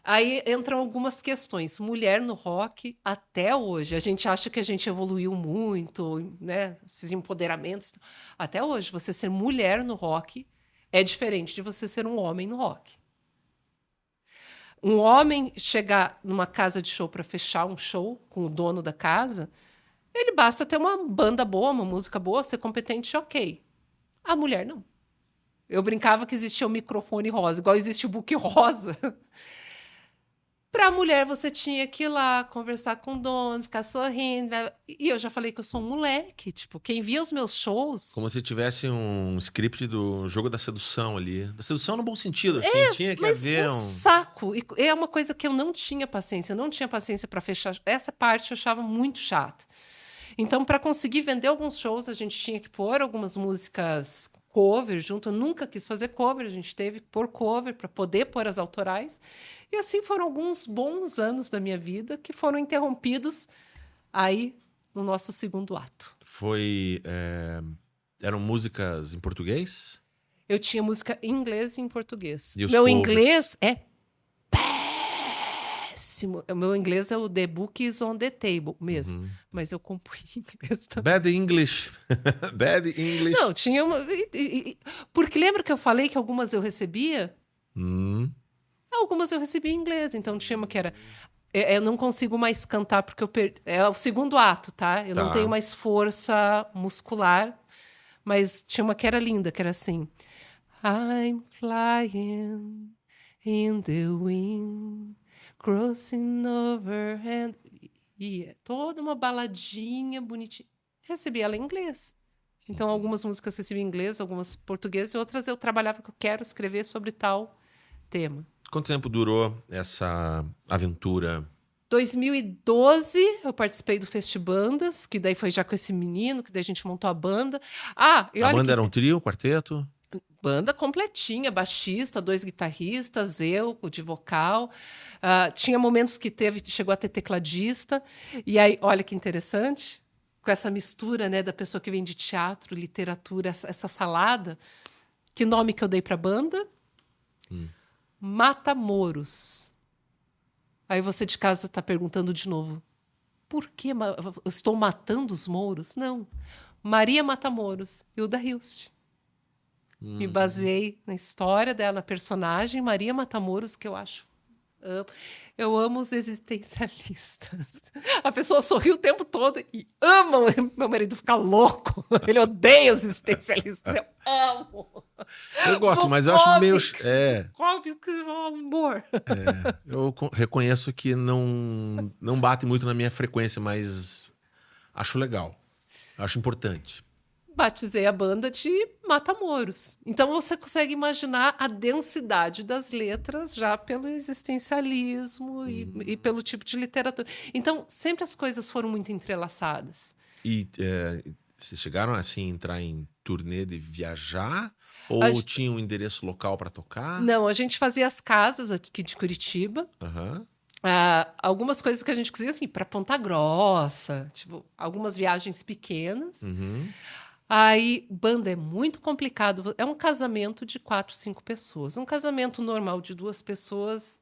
[SPEAKER 1] Aí entram algumas questões. Mulher no rock, até hoje, a gente acha que a gente evoluiu muito, né? Esses empoderamentos. Até hoje, você ser mulher no rock é diferente de você ser um homem no rock. Um homem chegar numa casa de show para fechar um show com o dono da casa, ele basta ter uma banda boa, uma música boa, ser competente, ok. A mulher não. Eu brincava que existia o microfone rosa, igual existe o book rosa. Para a mulher, você tinha que ir lá conversar com o dono, ficar sorrindo. E eu já falei que eu sou um moleque. Tipo, quem via os meus shows.
[SPEAKER 2] Como se tivesse um script do jogo da sedução ali. Da sedução no bom sentido, assim. Tinha que
[SPEAKER 1] Mas
[SPEAKER 2] haver
[SPEAKER 1] um saco. E é uma coisa que eu não tinha paciência. Eu não tinha paciência para fechar. Essa parte eu achava muito chata. Então, para conseguir vender alguns shows, a gente tinha que pôr algumas músicas cover junto. Eu nunca quis fazer cover, a gente teve que pôr cover para poder pôr as autorais. E assim foram alguns bons anos da minha vida que foram interrompidos aí no nosso segundo ato.
[SPEAKER 2] Foi. Eram músicas em português?
[SPEAKER 1] Eu tinha música em inglês e em português.
[SPEAKER 2] E os
[SPEAKER 1] Meu
[SPEAKER 2] covers?
[SPEAKER 1] inglês é péssimo. O meu inglês é o The Book is on the Table mesmo. Mas eu compunha em inglês também.
[SPEAKER 2] Bad English. Bad English.
[SPEAKER 1] Não, tinha uma. Porque lembra que eu falei que algumas eu recebia? Algumas eu recebia em inglês. Então tinha uma que era. Eu não consigo mais cantar porque eu perdi. É o segundo ato, tá? Eu não
[SPEAKER 2] Tá.
[SPEAKER 1] tenho mais força muscular. Mas tinha uma que era linda, que era assim. I'm flying in the wind, crossing over and... E é toda uma baladinha bonitinha. Recebi ela em inglês. Então, algumas músicas eu recebi em inglês, algumas em português, e outras eu trabalhava que eu quero escrever sobre tal tema.
[SPEAKER 2] Quanto tempo durou essa aventura?
[SPEAKER 1] 2012, eu participei do Festibandas, que daí foi já com esse menino, que daí a gente montou a banda. E
[SPEAKER 2] A
[SPEAKER 1] olha
[SPEAKER 2] banda
[SPEAKER 1] que
[SPEAKER 2] era um trio, um quarteto?
[SPEAKER 1] banda completinha, baixista, 2 guitarristas, eu de vocal. Tinha momentos que chegou a ter tecladista. E aí, olha que interessante, com essa mistura, né, da pessoa que vem de teatro, literatura, essa salada. Que nome que eu dei para a banda? Matamoros. Aí você de casa está perguntando de novo, por que eu estou matando os mouros? Não. Maria Matamoros, Hilda Hilst. Me baseei na história dela, na personagem Maria Matamoros, que eu acho. Eu amo os existencialistas. A pessoa sorri o tempo todo e ama meu marido ficar louco. Ele odeia os existencialistas. Eu amo.
[SPEAKER 2] Eu gosto, mas eu acho meio.
[SPEAKER 1] Óbvio que é um amor.
[SPEAKER 2] Eu reconheço que não bate muito na minha frequência, mas acho legal. Acho importante.
[SPEAKER 1] Batizei a banda de Matamoros. Então você consegue imaginar a densidade das letras já pelo existencialismo e pelo tipo de literatura. Então sempre as coisas foram muito entrelaçadas.
[SPEAKER 2] E vocês chegaram assim a entrar em turnê de viajar? Ou tinha um endereço local para tocar?
[SPEAKER 1] Não, a gente fazia as casas aqui de Curitiba. Algumas coisas que a gente conseguia assim, para Ponta Grossa, tipo, algumas viagens pequenas. Aí, banda é muito complicado. É um casamento de 4, 5 pessoas. Um casamento normal de 2 pessoas,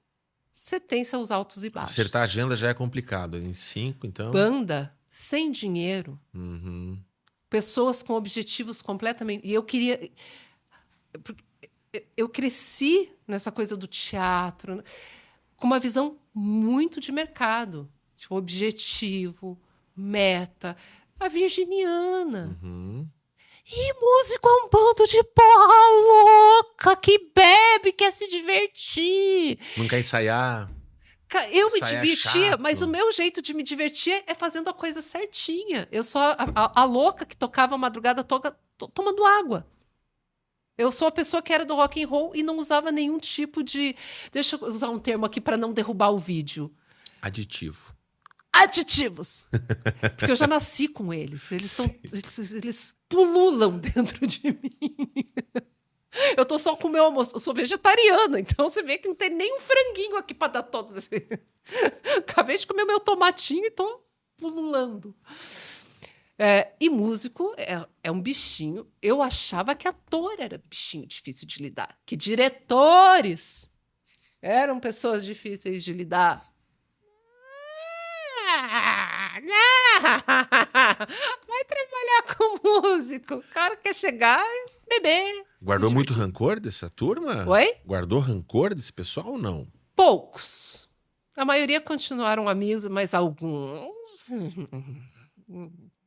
[SPEAKER 1] você tem seus altos e baixos.
[SPEAKER 2] Acertar a agenda já é complicado. Em 5, então...
[SPEAKER 1] Banda, sem dinheiro. Pessoas com objetivos completamente... E eu queria... Eu cresci nessa coisa do teatro, com uma visão muito de mercado. Tipo, objetivo, meta... A virginiana. E músico é um bando de porra louca que bebe, quer se divertir.
[SPEAKER 2] Não quer ensaiar?
[SPEAKER 1] Eu me divertia, mas o meu jeito de me divertir é fazendo a coisa certinha. Eu sou a louca que tocava a madrugada toda tomando água. Eu sou a pessoa que era do rock and roll e não usava nenhum tipo de... Deixa eu usar um termo aqui para não derrubar o vídeo.
[SPEAKER 2] Aditivo.
[SPEAKER 1] aditivos. Porque eu já nasci com eles. Eles pululam dentro de mim. Eu tô só com o meu almoço. Eu sou vegetariana, então você vê que não tem nem um franguinho aqui para dar todo esse... Acabei de comer meu tomatinho e tô pululando. E músico é um bichinho. Eu achava que ator era bichinho difícil de lidar. Que diretores eram pessoas difíceis de lidar. Vai trabalhar com músico. O cara quer chegar e beber.
[SPEAKER 2] Guardou muito rancor dessa turma?
[SPEAKER 1] Oi?
[SPEAKER 2] Guardou rancor desse pessoal ou não?
[SPEAKER 1] Poucos. A maioria continuaram amigos, mas alguns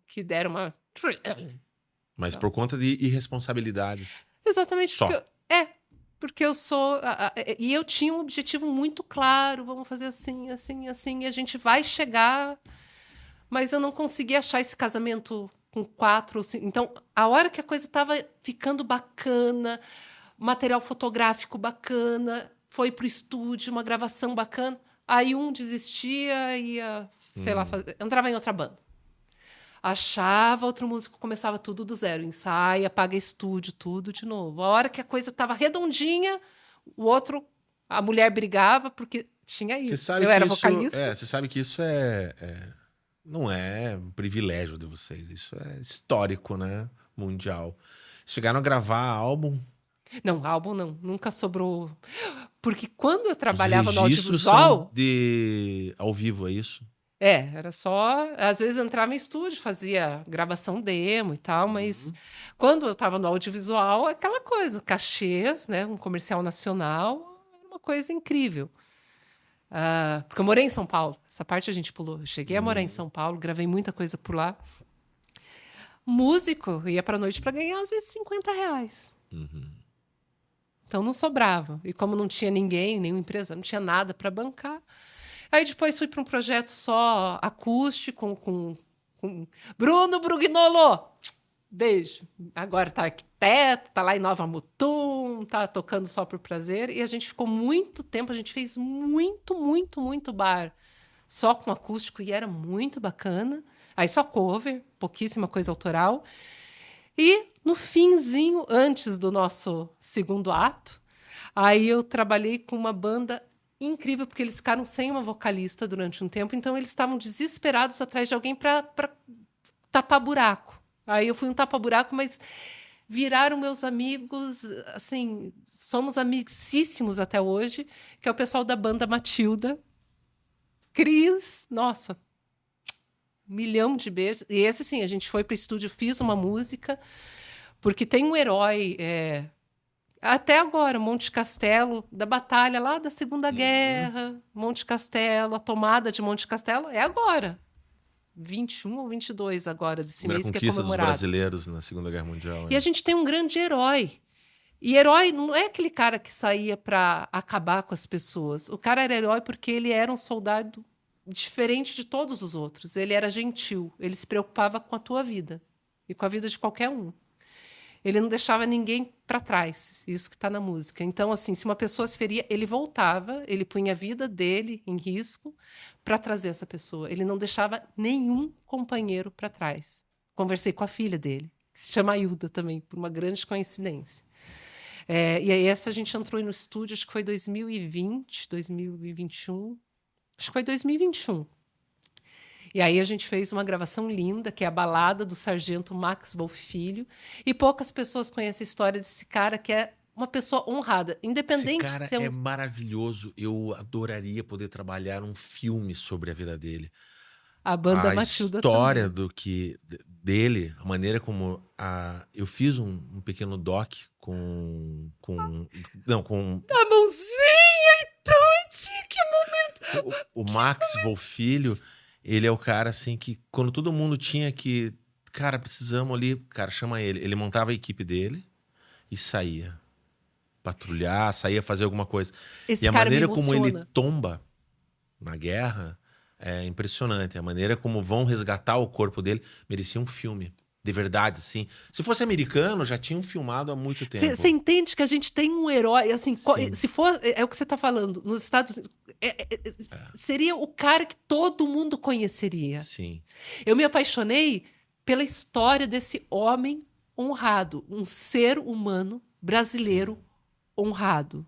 [SPEAKER 1] que deram uma...
[SPEAKER 2] Mas por conta de irresponsabilidades.
[SPEAKER 1] Exatamente.
[SPEAKER 2] Só.
[SPEAKER 1] Porque eu sou... E eu tinha um objetivo muito claro. Vamos fazer assim, assim, assim. E a gente vai chegar... Mas eu não consegui achar esse casamento com 4 ou 5. Então, a hora que a coisa estava ficando bacana, material fotográfico bacana, foi pro estúdio, uma gravação bacana, aí um desistia e ia, sei lá, entrava em outra banda. Achava outro músico, começava tudo do zero. Ensaia, paga estúdio, tudo de novo. A hora que a coisa estava redondinha, o outro, a mulher brigava, porque tinha isso. Eu era vocalista.
[SPEAKER 2] Você sabe que isso não é um privilégio de vocês, isso é histórico, né? Mundial. Chegaram a gravar álbum?
[SPEAKER 1] Não, álbum não. Nunca sobrou. Porque quando eu trabalhava
[SPEAKER 2] Os
[SPEAKER 1] no
[SPEAKER 2] registros
[SPEAKER 1] audiovisual...
[SPEAKER 2] são de ao vivo, é isso?
[SPEAKER 1] Era só... Às vezes eu entrava em estúdio, fazia gravação demo e tal, mas quando eu estava no audiovisual, aquela coisa, cachês, né? Um comercial nacional, uma coisa incrível. Porque eu morei em São Paulo. Essa parte a gente pulou. Eu cheguei a morar em São Paulo, gravei muita coisa por lá. Músico, ia para a noite para ganhar, às vezes, R$50. Então não sobrava. E como não tinha ninguém, nenhuma empresa, não tinha nada para bancar. Aí depois fui para um projeto só acústico com Bruno Brugnolo. Beijo. Agora tá arquiteto, tá lá em Nova Mutum, tá tocando só por prazer. E a gente ficou muito tempo, a gente fez muito bar só com acústico e era muito bacana. Aí só cover, pouquíssima coisa autoral. E no finzinho, antes do nosso segundo ato, aí eu trabalhei com uma banda incrível, porque eles ficaram sem uma vocalista durante um tempo, então eles estavam desesperados atrás de alguém para tapar buraco. Aí eu fui um tapa-buraco, mas viraram meus amigos, assim, somos amicíssimos até hoje, que é o pessoal da banda Matilda. Cris, nossa, 1 milhão de beijos. E esse, sim, a gente foi para o estúdio, fiz uma música, porque tem um herói, até agora, Monte Castelo, da batalha lá da Segunda Guerra, Monte Castelo, a tomada de Monte Castelo, é agora. 21 ou 22 agora desse mês que é comemorado.
[SPEAKER 2] Dos brasileiros na Segunda Guerra Mundial.
[SPEAKER 1] E a gente tem um grande herói. E herói não é aquele cara que saía para acabar com as pessoas. O cara era herói porque ele era um soldado diferente de todos os outros. Ele era gentil. Ele se preocupava com a tua vida e com a vida de qualquer um. Ele não deixava ninguém para trás. Isso que está na música. Então, assim, se uma pessoa se feria, ele voltava, ele punha a vida dele em risco para trazer essa pessoa. Ele não deixava nenhum companheiro para trás. Conversei com a filha dele, que se chama Ailda também, por uma grande coincidência. E aí essa a gente entrou no estúdio, acho que foi 2020, 2021. Acho que foi 2021. E aí a gente fez uma gravação linda, que é a balada do sargento Max Wolff Filho. E poucas pessoas conhecem a história desse cara, que é uma pessoa honrada, independente
[SPEAKER 2] Esse cara
[SPEAKER 1] de ser
[SPEAKER 2] é maravilhoso. Eu adoraria poder trabalhar um filme sobre a vida dele.
[SPEAKER 1] A banda Matilda também.
[SPEAKER 2] A história dele, a maneira como... eu fiz um pequeno doc com...
[SPEAKER 1] A mãozinha, então, que momento!
[SPEAKER 2] O Max Wolff Filho, ele é o cara, assim, que quando todo mundo tinha que... Cara, precisamos ali... Cara, chama ele. Ele montava a equipe dele e saía. Patrulhar, saía fazer alguma coisa.
[SPEAKER 1] Esse
[SPEAKER 2] e a
[SPEAKER 1] cara
[SPEAKER 2] maneira
[SPEAKER 1] me
[SPEAKER 2] como ele
[SPEAKER 1] emociona.
[SPEAKER 2] tomba na guerra é impressionante. A maneira como vão resgatar o corpo dele merecia um filme de verdade, assim. Se fosse americano, já tinham filmado há muito tempo.
[SPEAKER 1] Você entende que a gente tem um herói, assim,
[SPEAKER 2] Sim.
[SPEAKER 1] se for, é o que você está falando, nos Estados Unidos, seria o cara que todo mundo conheceria.
[SPEAKER 2] Sim.
[SPEAKER 1] Eu me apaixonei pela história desse homem honrado, um ser humano brasileiro honrado.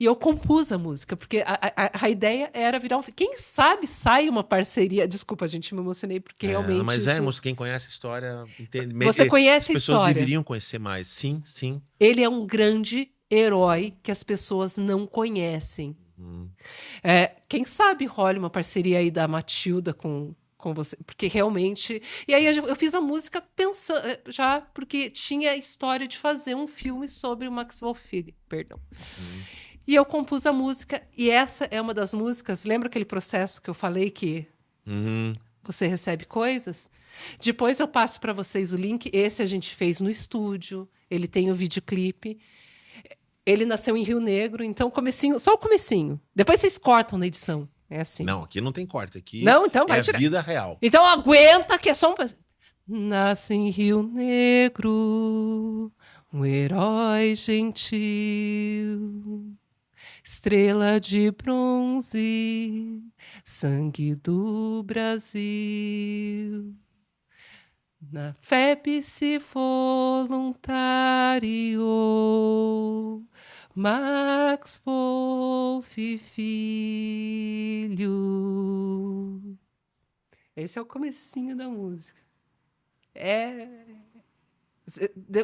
[SPEAKER 1] E eu compus a música, porque a ideia era virar um... Quem sabe sai uma parceria... Desculpa, gente, me emocionei, porque realmente
[SPEAKER 2] Mas
[SPEAKER 1] isso...
[SPEAKER 2] moço, quem conhece a história... Entende.
[SPEAKER 1] Você conhece a
[SPEAKER 2] As pessoas
[SPEAKER 1] história.
[SPEAKER 2] deveriam conhecer mais. Sim, sim.
[SPEAKER 1] Ele é um grande herói que as pessoas não conhecem. Quem sabe role uma parceria aí da Matilda com você, porque realmente... E aí eu fiz a música pensando, já porque tinha a história de fazer um filme sobre o Maxwell Phillips, perdão. E eu compus a música, e essa é uma das músicas... Lembra aquele processo que eu falei que você recebe coisas? Depois eu passo para vocês o link. Esse a gente fez no estúdio, ele tem o videoclipe. Ele nasceu em Rio Negro, então comecinho, só o comecinho. Depois vocês cortam na edição. É assim.
[SPEAKER 2] Não, aqui não tem corte. Aqui
[SPEAKER 1] não, então vai
[SPEAKER 2] é
[SPEAKER 1] tirar.
[SPEAKER 2] Vida real.
[SPEAKER 1] Então aguenta que é só um... Nasce em Rio Negro, um herói gentil, estrela de bronze, sangue do Brasil. Na FEB se voluntariou Max Wolff Filho. Esse é o comecinho da música.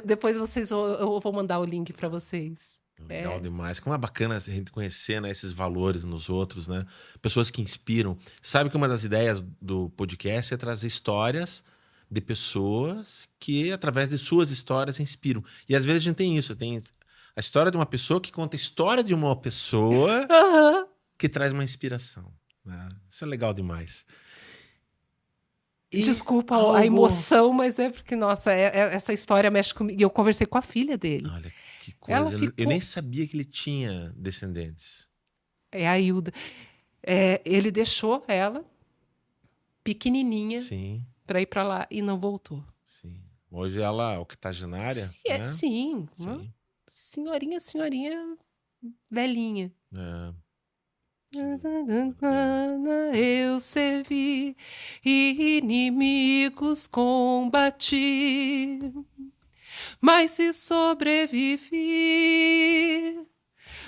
[SPEAKER 1] Depois eu vou mandar o link para vocês.
[SPEAKER 2] Legal demais. Como é bacana a gente conhecer, né, esses valores nos outros, né? Pessoas que inspiram. Sabe que uma das ideias do podcast é trazer histórias de pessoas que, através de suas histórias, inspiram. E às vezes a gente tem isso. Tem a história de uma pessoa que conta a história de uma pessoa que traz uma inspiração. Né? Isso é legal demais. E
[SPEAKER 1] desculpa a emoção, mas é porque, nossa, essa história mexe comigo. E eu conversei com a filha dele.
[SPEAKER 2] Olha que coisa.
[SPEAKER 1] Ficou...
[SPEAKER 2] Eu nem sabia que ele tinha descendentes.
[SPEAKER 1] É a Hilda. Ele deixou ela pequenininha para ir para lá e não voltou.
[SPEAKER 2] Sim. Hoje ela é octogenária, né?
[SPEAKER 1] Sim. Uma senhorinha velhinha. Eu servi e inimigos combati, mas se sobrevivi,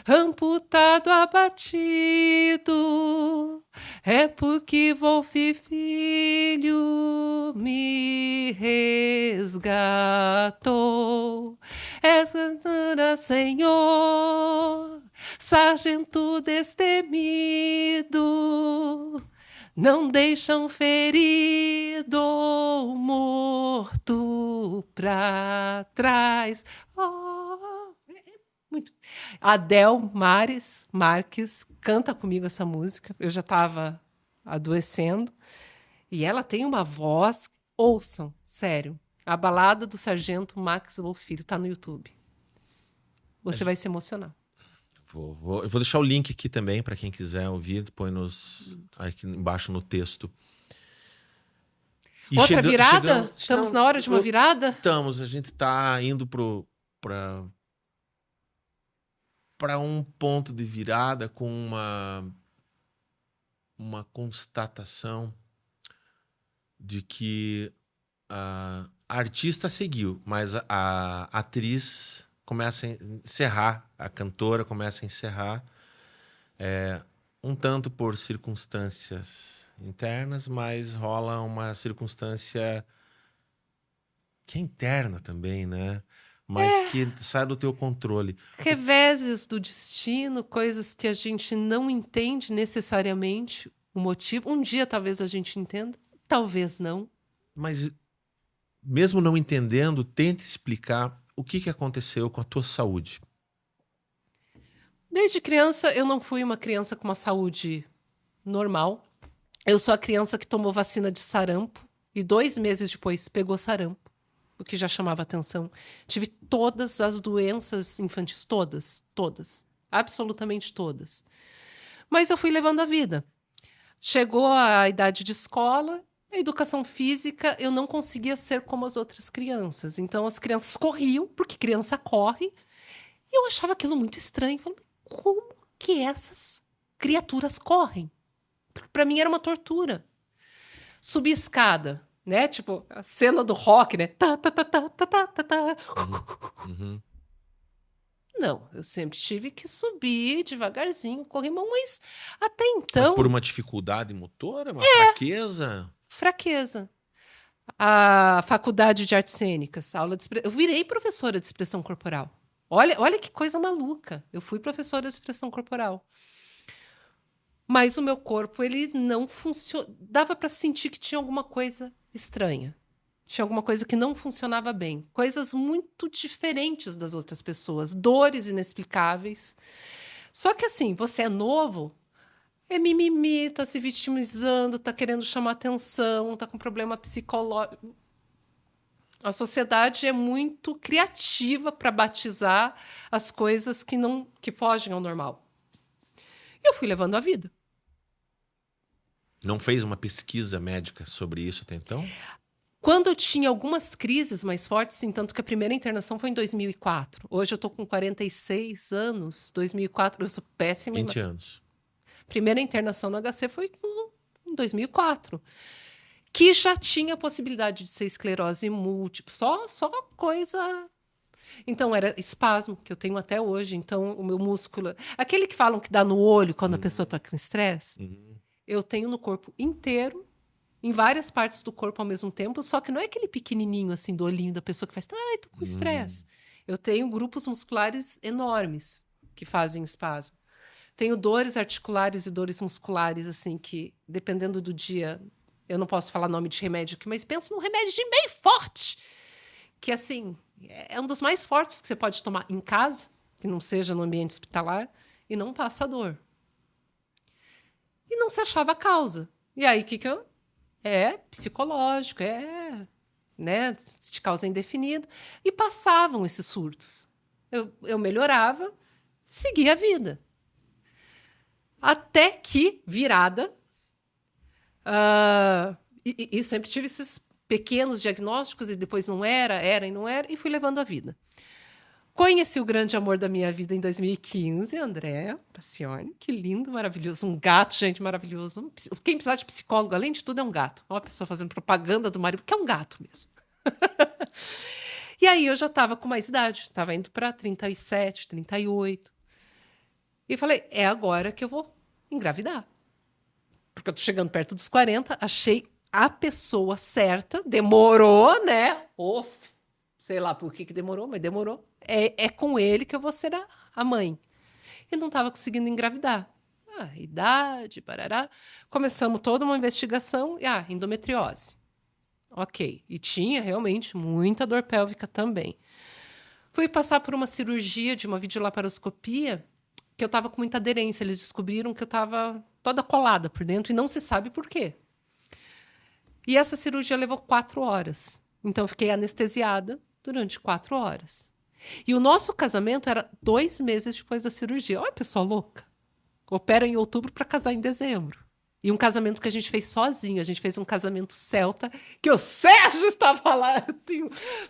[SPEAKER 1] amputado, abatido, é porque Wolff Filho me resgatou. Senhor, sargento destemido, não deixam ferido ou morto pra trás. Muito. Adel Marques canta comigo essa música. Eu já estava adoecendo. E ela tem uma voz... Ouçam, sério. A Balada do Sargento Max Wolff Filho está no YouTube. Você vai se emocionar.
[SPEAKER 2] Eu vou deixar o link aqui também para quem quiser ouvir. Põe aqui embaixo no texto. E
[SPEAKER 1] outra virada? Estamos na hora de uma virada?
[SPEAKER 2] Estamos. A gente está indo para um ponto de virada com uma constatação de que a artista seguiu, mas a atriz começa a encerrar, a cantora começa a encerrar, um tanto por circunstâncias internas, mas rola uma circunstância que é interna também, né? Mas que sai do teu controle.
[SPEAKER 1] Reveses do destino, coisas que a gente não entende necessariamente o motivo. Um dia talvez a gente entenda, talvez não.
[SPEAKER 2] Mas mesmo não entendendo, tente explicar o que aconteceu com a tua saúde.
[SPEAKER 1] Desde criança, eu não fui uma criança com uma saúde normal. Eu sou a criança que tomou vacina de sarampo e 2 meses depois pegou sarampo, o que já chamava atenção. Tive todas as doenças infantis, todas, absolutamente todas. Mas eu fui levando a vida. Chegou a idade de escola, A educação física, eu não conseguia ser como as outras crianças. Então, as crianças corriam, porque criança corre, e eu achava aquilo muito estranho. Falei, como que essas criaturas correm? Para mim era uma tortura. Subir escada, né? Tipo, a cena do rock, né? Tá, tá, tá, tá, tá, tá, tá, tá.
[SPEAKER 2] Uhum.
[SPEAKER 1] Não, eu sempre tive que subir devagarzinho, corrimão, mas até
[SPEAKER 2] Mas
[SPEAKER 1] então,
[SPEAKER 2] por uma dificuldade motora, uma fraqueza?
[SPEAKER 1] fraqueza. A faculdade de artes cênicas, eu virei professora de expressão corporal. Olha que coisa maluca. Eu fui professora de expressão corporal. Mas o meu corpo, ele não funcionava. Dava para sentir que tinha alguma coisa estranha. Tinha alguma coisa que não funcionava bem. Coisas muito diferentes das outras pessoas. Dores inexplicáveis. Só que assim, você é novo, é mimimi, tá se vitimizando, tá querendo chamar atenção, tá com problema psicológico. A sociedade é muito criativa para batizar as coisas que fogem ao normal. Eu fui levando a vida.
[SPEAKER 2] Não fez uma pesquisa médica sobre isso até então?
[SPEAKER 1] Quando eu tinha algumas crises mais fortes, sim, tanto que a primeira internação foi em 2004. Hoje eu estou com 46 anos. 2004, eu sou péssima.
[SPEAKER 2] 20 anos.
[SPEAKER 1] Primeira internação no HC foi em 2004. Que já tinha a possibilidade de ser esclerose múltipla. Só coisa... Então, era espasmo, que eu tenho até hoje. Então, o meu músculo... Aquele que falam que dá no olho quando a pessoa está com estresse, eu tenho no corpo inteiro, em várias partes do corpo ao mesmo tempo, só que não é aquele pequenininho, assim, do olhinho da pessoa que faz... Ai, tô com estresse. Eu tenho grupos musculares enormes que fazem espasmo. Tenho dores articulares e dores musculares, assim, que, dependendo do dia... Eu não posso falar nome de remédio aqui, mas pensa num remédio bem forte. Que, assim, é um dos mais fortes que você pode tomar em casa, que não seja no ambiente hospitalar, e não passa dor. E não se achava a causa. E aí, o que eu... É psicológico, né, de causa indefinida. E passavam esses surtos. Eu melhorava, seguia a vida. Até que, virada... e sempre tive esses pequenos diagnósticos, e depois não era e não era, e fui levando a vida. Conheci o grande amor da minha vida em 2015, André Pacione. Que lindo, maravilhoso. Um gato, gente, maravilhoso. Quem precisar de psicólogo, além de tudo, é um gato. Uma pessoa fazendo propaganda do marido, que é um gato mesmo. E aí eu já estava com mais idade, estava indo para 37, 38. E falei, é agora que eu vou engravidar. Porque eu tô chegando perto dos 40, achei a pessoa certa, demorou, né? Sei lá por que demorou, mas demorou. É com ele que eu vou ser a mãe. E não estava conseguindo engravidar. Idade, parará. Começamos toda uma investigação. Endometriose. Ok. E tinha realmente muita dor pélvica também. Fui passar por uma cirurgia de uma videolaparoscopia que eu estava com muita aderência. Eles descobriram que eu estava toda colada por dentro e não se sabe por quê. E essa cirurgia levou 4 horas. Então, eu fiquei anestesiada durante 4 horas. E o nosso casamento era 2 meses depois da cirurgia. Olha, pessoa louca. Opera em outubro para casar em dezembro. E um casamento que a gente fez sozinho. A gente fez um casamento celta, que o Sérgio estava lá.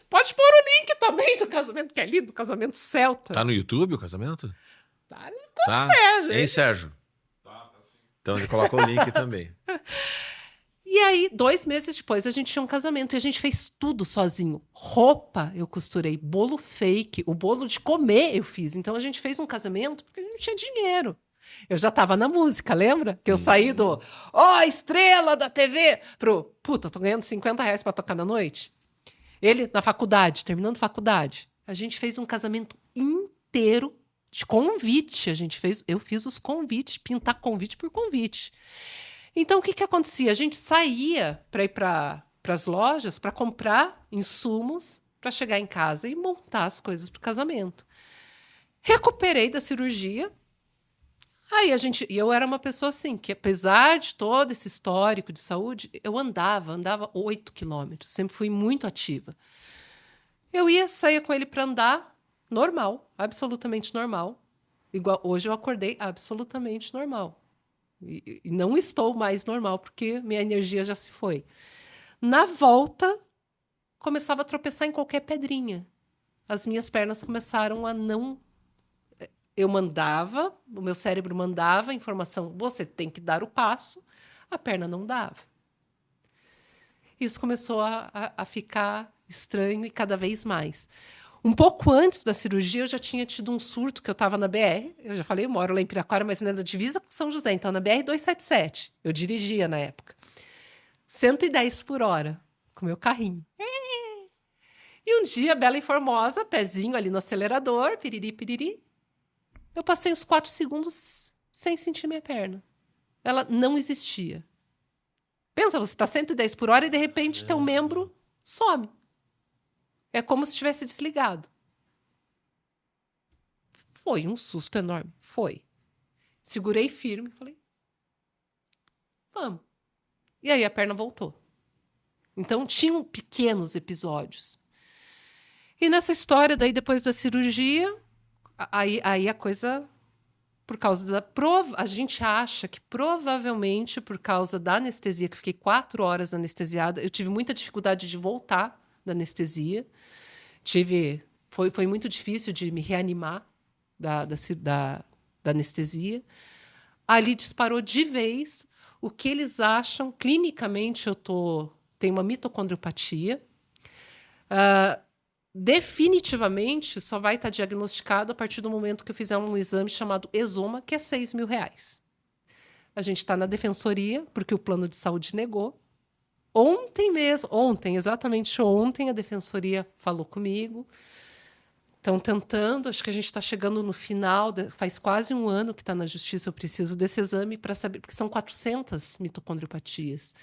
[SPEAKER 1] Pode pôr o link também do casamento, que é lindo, casamento celta.
[SPEAKER 2] Tá no YouTube o casamento?
[SPEAKER 1] Tá com o Sérgio.
[SPEAKER 2] Hein, Sérgio? Tá sim. Então, ele coloca o link também.
[SPEAKER 1] E aí, 2 meses depois, a gente tinha um casamento e a gente fez tudo sozinho. Roupa eu costurei, bolo fake, o bolo de comer eu fiz. Então, a gente fez um casamento porque a gente não tinha dinheiro. Eu já estava na música, lembra? Que eu saí do estrela da TV pro puta, tô ganhando R$50 para tocar na noite. Ele na faculdade, terminando faculdade. A gente fez um casamento inteiro de convite. Eu fiz os convites, pintar convite por convite. Então, o que acontecia? A gente saía para ir para as lojas para comprar insumos para chegar em casa e montar as coisas para o casamento. Recuperei da cirurgia. Aí eu era uma pessoa assim, que apesar de todo esse histórico de saúde, eu andava 8 quilômetros, sempre fui muito ativa. Saía com ele para andar normal, absolutamente normal. Igual hoje eu acordei absolutamente normal. E não estou mais normal, porque minha energia já se foi. Na volta, começava a tropeçar em qualquer pedrinha. As minhas pernas começaram a não... Eu mandava, o meu cérebro mandava a informação, você tem que dar o passo, a perna não dava. Isso começou a ficar estranho e cada vez mais. Um pouco antes da cirurgia, eu já tinha tido um surto, que eu estava na BR. Eu já falei, eu moro lá em Piraquara, mas na divisa com São José. Então, na BR-277. Eu dirigia na época. 110 por hora, com meu carrinho. E um dia, Bela e Formosa, pezinho ali no acelerador, piriri, piriri. Eu passei uns 4 segundos sem sentir minha perna. Ela não existia. Pensa, você está 110 por hora e, de repente, teu membro some. É como se tivesse desligado. Foi um susto enorme. Foi. Segurei firme e falei, vamos. E aí a perna voltou. Então, tinham pequenos episódios. E nessa história, daí depois da cirurgia, aí a coisa, por causa da prova, a gente acha que provavelmente por causa da anestesia, que eu fiquei 4 horas anestesiada, eu tive muita dificuldade de voltar da anestesia. Foi muito difícil de me reanimar da anestesia. Ali disparou de vez. O que eles acham, clinicamente, tenho uma mitocondriopatia. Definitivamente, só vai estar diagnosticado a partir do momento que eu fizer um exame chamado Exoma, que é R$6.000. A gente está na defensoria, porque o plano de saúde negou. Exatamente ontem, a defensoria falou comigo. Estão tentando, acho que a gente está chegando no final, faz quase 1 ano que está na justiça, eu preciso desse exame para saber, porque são 400 mitocondriopatias.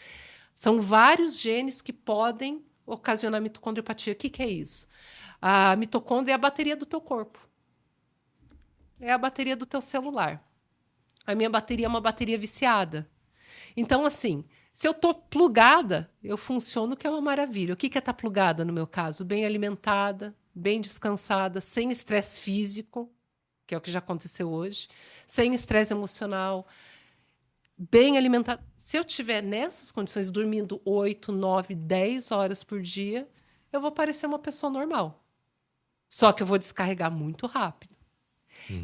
[SPEAKER 1] São vários genes que podem ocasionar mitocondriopatia. O que é isso? A mitocôndria é a bateria do teu corpo. É a bateria do teu celular. A minha bateria é uma bateria viciada. Então, assim, se eu estou plugada, eu funciono, que é uma maravilha. O que é estar plugada, no meu caso? Bem alimentada, bem descansada, sem estresse físico, que é o que já aconteceu hoje, sem estresse emocional, bem alimentada. Se eu estiver nessas condições, dormindo 8, 9, 10 horas por dia, eu vou parecer uma pessoa normal. Só que eu vou descarregar muito rápido.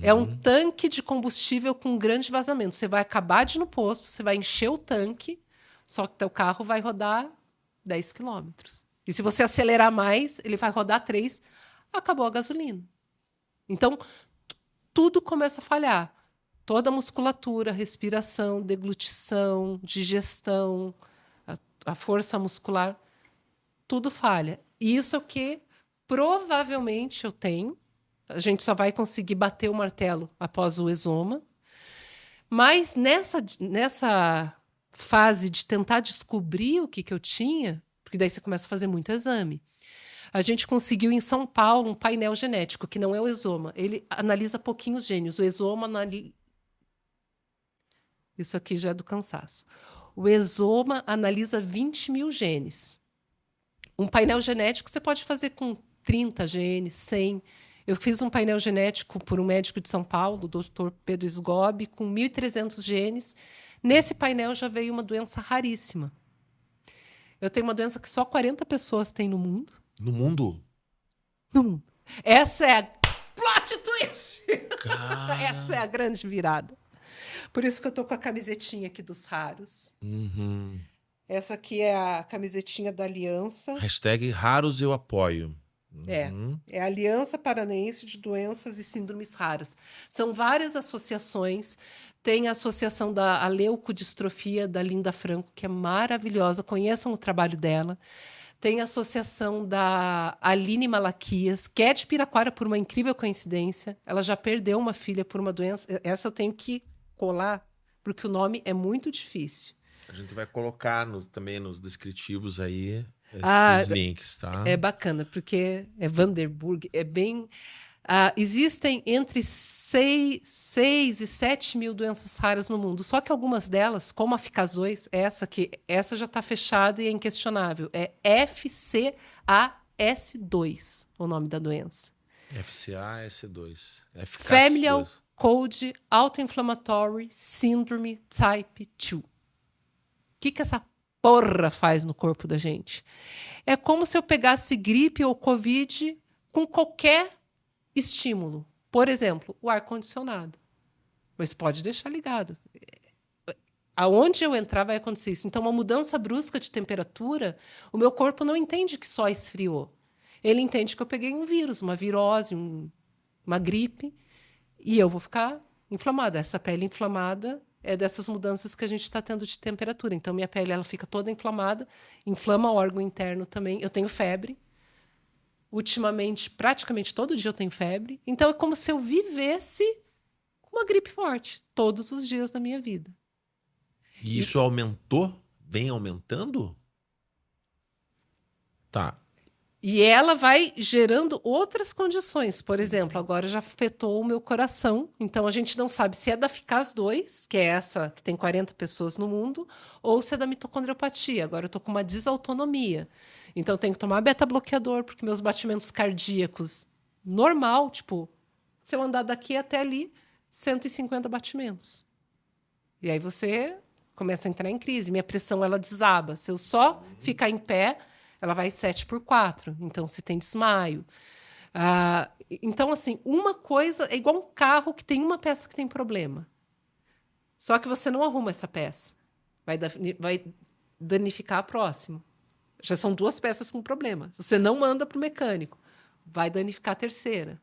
[SPEAKER 1] É um tanque de combustível com grande vazamento. Você vai acabar de ir no posto, você vai encher o tanque, só que teu carro vai rodar 10 quilômetros. E se você acelerar mais, ele vai rodar 3, acabou a gasolina. Então, tudo começa a falhar. Toda a musculatura, respiração, deglutição, digestão, a força muscular, tudo falha. E isso é o que provavelmente eu tenho. A gente só vai conseguir bater o martelo após o exoma. Mas nessa fase de tentar descobrir o que eu tinha, porque daí você começa a fazer muito exame, a gente conseguiu em São Paulo um painel genético, que não é o exoma. Ele analisa pouquinhos genes. O exoma Isso aqui já é do cansaço. O exoma analisa 20.000 genes. Um painel genético você pode fazer com 30 genes, 100. Eu fiz um painel genético por um médico de São Paulo, o Dr. Pedro Sgobi, com 1.300 genes. Nesse painel já veio uma doença raríssima. Eu tenho uma doença que só 40 pessoas têm no mundo.
[SPEAKER 2] No mundo?
[SPEAKER 1] No mundo. Essa é a plot twist! Essa é a grande virada. Por isso que eu tô com a camisetinha aqui dos raros. Essa aqui é a camisetinha da Aliança.
[SPEAKER 2] #raros eu apoio.
[SPEAKER 1] É a Aliança Paranaense de Doenças e Síndromes Raras. São várias associações. Tem a associação da leucodistrofia da Linda Franco, que é maravilhosa. Conheçam o trabalho dela. Tem a associação da Aline Malaquias, que é de Piraquara por uma incrível coincidência. Ela já perdeu uma filha por uma doença. Essa eu tenho que colar, porque o nome é muito difícil.
[SPEAKER 2] A gente vai colocar também nos descritivos aí esses links, tá?
[SPEAKER 1] É bacana, porque é Vanderburg, é bem... existem entre 6 e 7 mil doenças raras no mundo, só que algumas delas, como a Ficazóis, essa já está fechada e é inquestionável, é FCAS2, o nome da doença.
[SPEAKER 2] FCAS2.
[SPEAKER 1] Familial Cold Autoinflammatory Syndrome Type 2. O que essa porra faz no corpo da gente? É como se eu pegasse gripe ou Covid com qualquer estímulo. Por exemplo, o ar-condicionado. Mas pode deixar ligado. Aonde eu entrar vai acontecer isso. Então, uma mudança brusca de temperatura, o meu corpo não entende que só esfriou. Ele entende que eu peguei um vírus, uma virose, uma gripe, e eu vou ficar inflamada. Essa pele inflamada é dessas mudanças que a gente está tendo de temperatura. Então, minha pele ela fica toda inflamada, inflama o órgão interno também. Eu tenho febre. Ultimamente, praticamente todo dia eu tenho febre. Então, é como se eu vivesse uma gripe forte todos os dias da minha vida.
[SPEAKER 2] E isso aumentou? Vem aumentando? Tá.
[SPEAKER 1] E ela vai gerando outras condições. Por exemplo, agora já afetou o meu coração. Então, a gente não sabe se é da FICAS2, que é essa que tem 40 pessoas no mundo, ou se é da mitocondriopatia. Agora eu estou com uma desautonomia. Então, eu tenho que tomar beta-bloqueador, porque meus batimentos cardíacos, normal, tipo, se eu andar daqui até ali, 150 batimentos. E aí você começa a entrar em crise. Minha pressão, ela desaba. Se eu só ficar em pé, ela vai 7/4. Então, você tem desmaio. Então, assim, uma coisa é igual um carro que tem uma peça que tem problema. Só que você não arruma essa peça. Vai danificar a próxima. Já são 2 peças com problema. Você não manda para o mecânico. Vai danificar a terceira.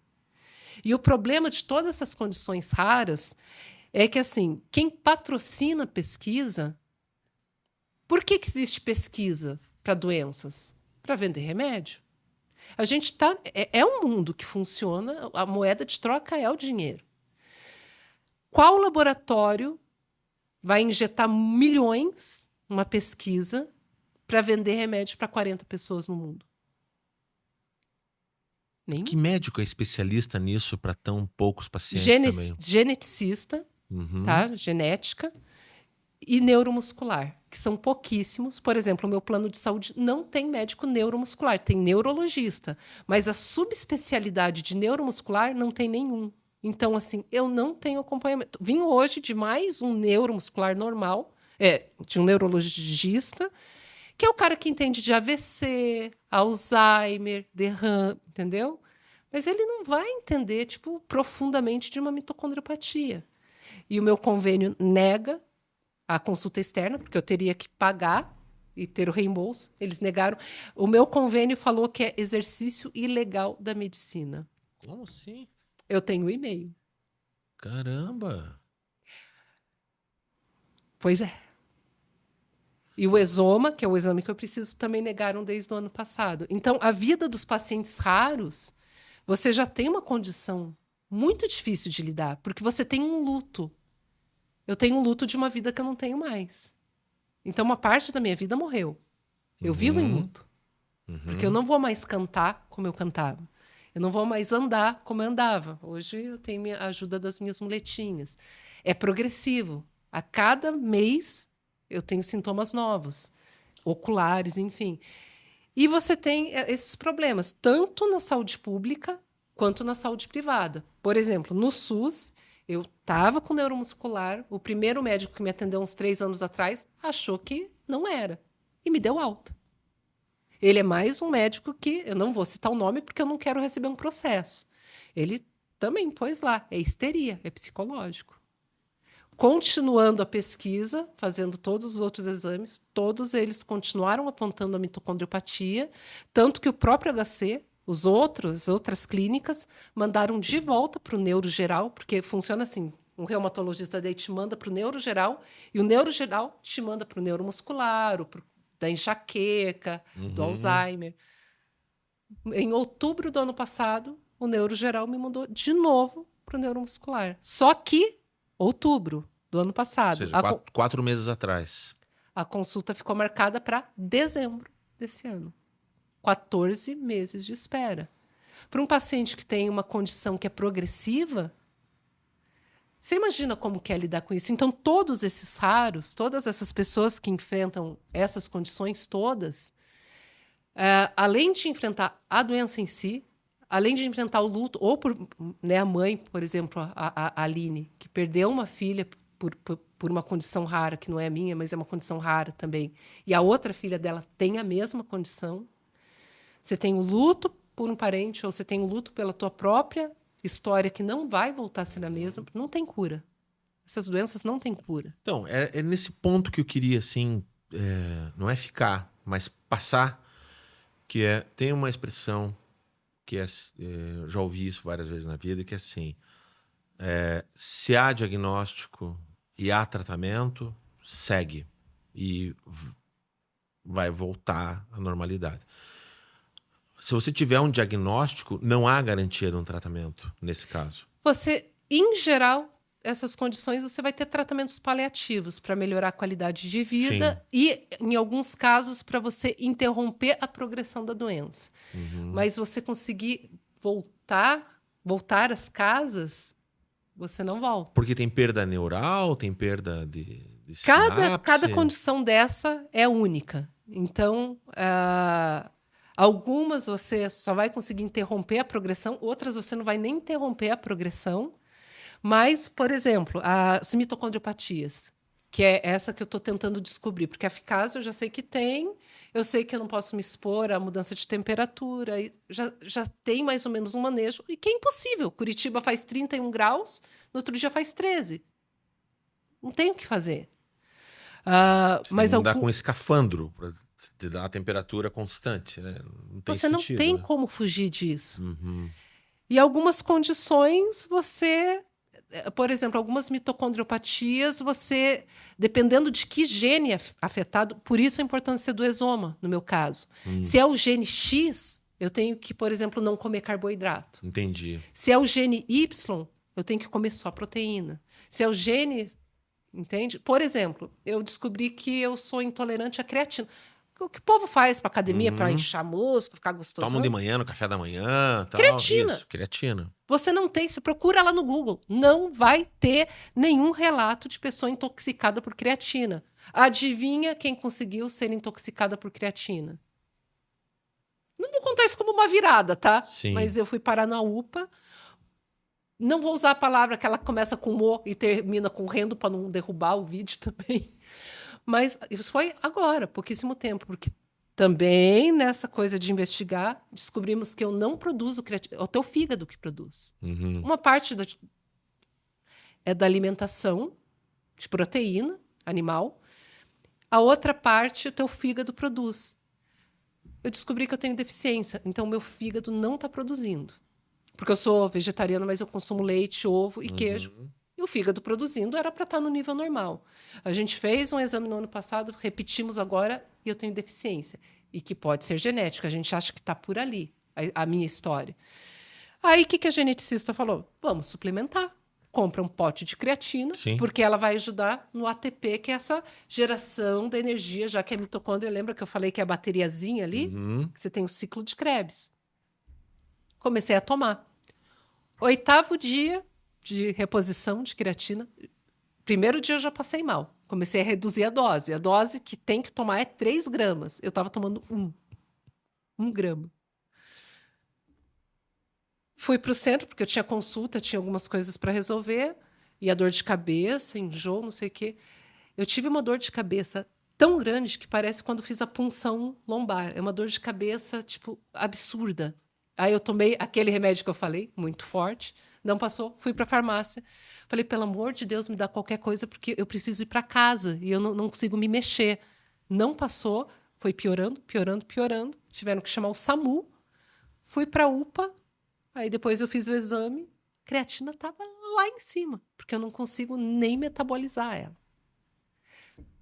[SPEAKER 1] E o problema de todas essas condições raras é que, assim, quem patrocina pesquisa... Por que existe pesquisa para doenças? Para vender remédio. A gente tá... É um mundo que funciona, a moeda de troca é o dinheiro. Qual laboratório vai injetar milhões numa pesquisa para vender remédio para 40 pessoas no mundo? Nenhum.
[SPEAKER 2] Que médico é especialista nisso para tão poucos pacientes também?
[SPEAKER 1] Geneticista, tá? Genética e neuromuscular, que são pouquíssimos. Por exemplo, o meu plano de saúde não tem médico neuromuscular, tem neurologista, mas a subespecialidade de neuromuscular não tem nenhum. Então, assim, eu não tenho acompanhamento. Vim hoje de mais um neuromuscular normal, de um neurologista, que é o cara que entende de AVC, Alzheimer, derrame, entendeu? Mas ele não vai entender, tipo, profundamente de uma mitocondriopatia. E o meu convênio nega a consulta externa, porque eu teria que pagar e ter o reembolso. Eles negaram. O meu convênio falou que é exercício ilegal da medicina.
[SPEAKER 2] Como assim?
[SPEAKER 1] Eu tenho o e-mail.
[SPEAKER 2] Caramba!
[SPEAKER 1] Pois é. E o exoma, que é o exame que eu preciso, também negaram desde o ano passado. Então, a vida dos pacientes raros, você já tem uma condição muito difícil de lidar, porque você tem um luto. Eu tenho um luto de uma vida que eu não tenho mais. Então, uma parte da minha vida morreu. Eu vivo em luto. Porque eu não vou mais cantar como eu cantava. Eu não vou mais andar como eu andava. Hoje eu tenho a ajuda das minhas muletinhas. É progressivo. A cada mês eu tenho sintomas novos, oculares, enfim. E você tem esses problemas, tanto na saúde pública quanto na saúde privada. Por exemplo, no SUS, eu estava com neuromuscular, o primeiro médico que me atendeu uns 3 anos atrás achou que não era e me deu alta. Ele é mais um médico que, eu não vou citar o nome porque eu não quero receber um processo. Ele também pôs lá, é histeria, é psicológico. Continuando a pesquisa, fazendo todos os outros exames, todos eles continuaram apontando a mitocondriopatia, tanto que o próprio HC, as outras clínicas, mandaram de volta para o neurogeral, porque funciona assim, um reumatologista daí te manda para o neurogeral, e o neurogeral te manda para o neuromuscular, da enxaqueca, do Alzheimer. Em outubro do ano passado, o neurogeral me mandou de novo para o neuromuscular. Só que outubro do ano passado.
[SPEAKER 2] Ou seja, 4 meses atrás.
[SPEAKER 1] A consulta ficou marcada para dezembro desse ano. 14 meses de espera. Para um paciente que tem uma condição que é progressiva, você imagina como que é lidar com isso? Então, todos esses raros, todas essas pessoas que enfrentam essas condições todas, além de enfrentar a doença em si, além de enfrentar o luto, ou por, né, a mãe, por exemplo, a Aline, que perdeu uma filha por uma condição rara, que não é a minha, mas é uma condição rara também, e a outra filha dela tem a mesma condição. Você tem o luto por um parente, ou você tem o luto pela tua própria história, que não vai voltar a ser a mesma, não tem cura. Essas doenças não têm cura.
[SPEAKER 2] Então, é nesse ponto que eu queria, assim, não é ficar, mas passar, que tem uma expressão que eu já ouvi isso várias vezes na vida, que é assim, se há diagnóstico e há tratamento, segue e vai voltar à normalidade. Se você tiver um diagnóstico, não há garantia de um tratamento nesse caso.
[SPEAKER 1] Você, em geral, essas condições, você vai ter tratamentos paliativos para melhorar a qualidade de vida. Sim. E, em alguns casos, para você interromper a progressão da doença.
[SPEAKER 2] Uhum.
[SPEAKER 1] Mas você conseguir voltar às casas, você não volta.
[SPEAKER 2] Porque tem perda neural, tem perda de sinapse.
[SPEAKER 1] Cada condição dessa é única. Então, algumas você só vai conseguir interromper a progressão, outras você não vai nem interromper a progressão. Mas, por exemplo, as mitocondriopatias, que é essa que eu estou tentando descobrir, porque a eficácia eu já sei que tem, eu sei que eu não posso me expor à mudança de temperatura, já tem mais ou menos um manejo, e que é impossível. Curitiba faz 31 graus, no outro dia faz 13. Não tem o que fazer.
[SPEAKER 2] Mas não dá com escafandro para te dar a temperatura constante, né? Não tem
[SPEAKER 1] você
[SPEAKER 2] sentido,
[SPEAKER 1] não tem
[SPEAKER 2] né?
[SPEAKER 1] como fugir disso.
[SPEAKER 2] Uhum.
[SPEAKER 1] E algumas condições você... Por exemplo, algumas mitocondriopatias, você, dependendo de que gene é afetado, por isso a importância do exoma, no meu caso. Se é o gene X, eu tenho que, por exemplo, não comer carboidrato.
[SPEAKER 2] Entendi.
[SPEAKER 1] Se é o gene Y, eu tenho que comer só proteína. Se é o gene... Entende? Por exemplo, eu descobri que eu sou intolerante à creatina. O que o povo faz para academia, para inchar músculo, ficar gostoso?
[SPEAKER 2] Tomam de manhã, no café da manhã, tal.
[SPEAKER 1] Creatina.
[SPEAKER 2] Isso, creatina.
[SPEAKER 1] Você não tem, se procura lá no Google, não vai ter nenhum relato de pessoa intoxicada por creatina. Adivinha quem conseguiu ser intoxicada por creatina? Não vou contar isso como uma virada, tá?
[SPEAKER 2] Sim.
[SPEAKER 1] Mas eu fui parar na UPA. Não vou usar a palavra que ela começa com o e termina com rendo para não derrubar o vídeo também. Mas isso foi agora, pouquíssimo tempo, porque também nessa coisa de investigar, descobrimos que eu não produzo creatina, é o teu fígado que produz.
[SPEAKER 2] Uhum.
[SPEAKER 1] Uma parte é da alimentação, de proteína animal, a outra parte o teu fígado produz. Eu descobri que eu tenho deficiência, então o meu fígado não está produzindo. Porque eu sou vegetariana, mas eu consumo leite, ovo e queijo. E o fígado produzindo era para estar no nível normal. A gente fez um exame no ano passado, repetimos agora e eu tenho deficiência. E que pode ser genética, a gente acha que está por ali, a minha história. Aí o que a geneticista falou? Vamos suplementar. Compra um pote de creatina,
[SPEAKER 2] Sim.
[SPEAKER 1] Porque ela vai ajudar no ATP, que é essa geração da energia, já que a mitocôndria, lembra que eu falei que é a bateriazinha ali? Que você tem o ciclo de Krebs. Comecei a tomar. 8º dia de reposição de creatina. Primeiro dia eu já passei mal. Comecei a reduzir a dose. A dose que tem que tomar é 3 gramas. Eu estava tomando 1 grama. Fui para o centro, porque eu tinha consulta, tinha algumas coisas para resolver. E a dor de cabeça, enjoo, não sei o quê. Eu tive uma dor de cabeça tão grande que parece quando fiz a punção lombar. É uma dor de cabeça, tipo, absurda. Aí eu tomei aquele remédio que eu falei, muito forte. Não passou, fui para a farmácia. Falei, pelo amor de Deus, me dá qualquer coisa, porque eu preciso ir para casa e eu não consigo me mexer. Não passou, foi piorando, piorando, piorando. Tiveram que chamar o SAMU. Fui para a UPA, aí depois eu fiz o exame. A creatina estava lá em cima, porque eu não consigo nem metabolizar ela.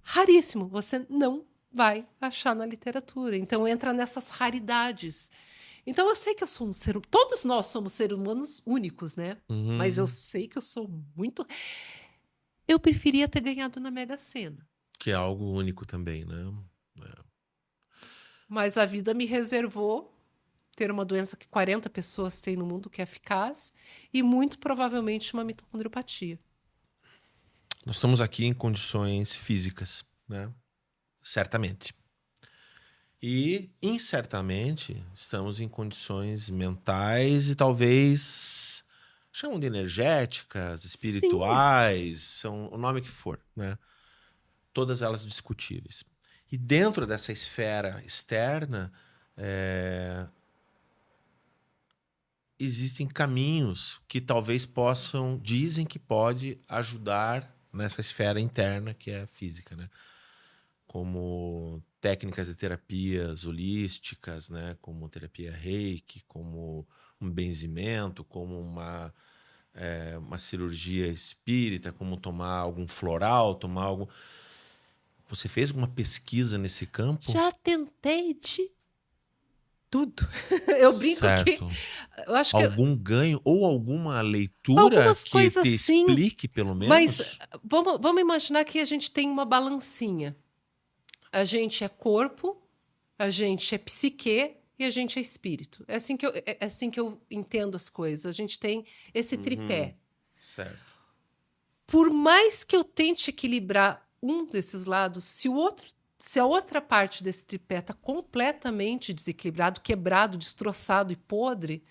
[SPEAKER 1] Raríssimo, você não vai achar na literatura. Então entra nessas raridades. Então, eu sei que eu sou um ser... Todos nós somos seres humanos únicos, né? Mas eu sei que eu sou muito... Eu preferia ter ganhado na Mega Sena.
[SPEAKER 2] Que é algo único também, né?
[SPEAKER 1] Mas a vida me reservou ter uma doença que 40 pessoas têm no mundo, que é eficaz, e muito provavelmente uma mitocondriopatia.
[SPEAKER 2] Nós estamos aqui em condições físicas, né? Certamente. E, incertamente, estamos em condições mentais e talvez chamam de energéticas,
[SPEAKER 1] Sim.
[SPEAKER 2] espirituais, são o nome que for, né? Todas elas discutíveis. E dentro dessa esfera externa, existem caminhos que talvez possam, dizem que pode ajudar nessa esfera interna que é a física, né? Como técnicas de terapias holísticas, né? Como terapia Reiki, como um benzimento, como uma cirurgia espírita, como tomar algum floral, tomar algo. Você fez alguma pesquisa nesse campo?
[SPEAKER 1] Já tentei de tudo. Eu brinco que
[SPEAKER 2] Certo.
[SPEAKER 1] eu acho que
[SPEAKER 2] Algum ganho ou alguma leitura
[SPEAKER 1] algumas
[SPEAKER 2] que
[SPEAKER 1] coisas
[SPEAKER 2] te
[SPEAKER 1] sim,
[SPEAKER 2] explique, pelo
[SPEAKER 1] mas
[SPEAKER 2] menos?
[SPEAKER 1] vamos imaginar que a gente tem uma balancinha. A gente é corpo, a gente é psique e a gente é espírito. É assim que eu entendo as coisas. A gente tem esse
[SPEAKER 2] Uhum,
[SPEAKER 1] tripé.
[SPEAKER 2] certo.
[SPEAKER 1] Por mais que eu tente equilibrar um desses lados, se a outra parte desse tripé está completamente desequilibrado, quebrado, destroçado e podre,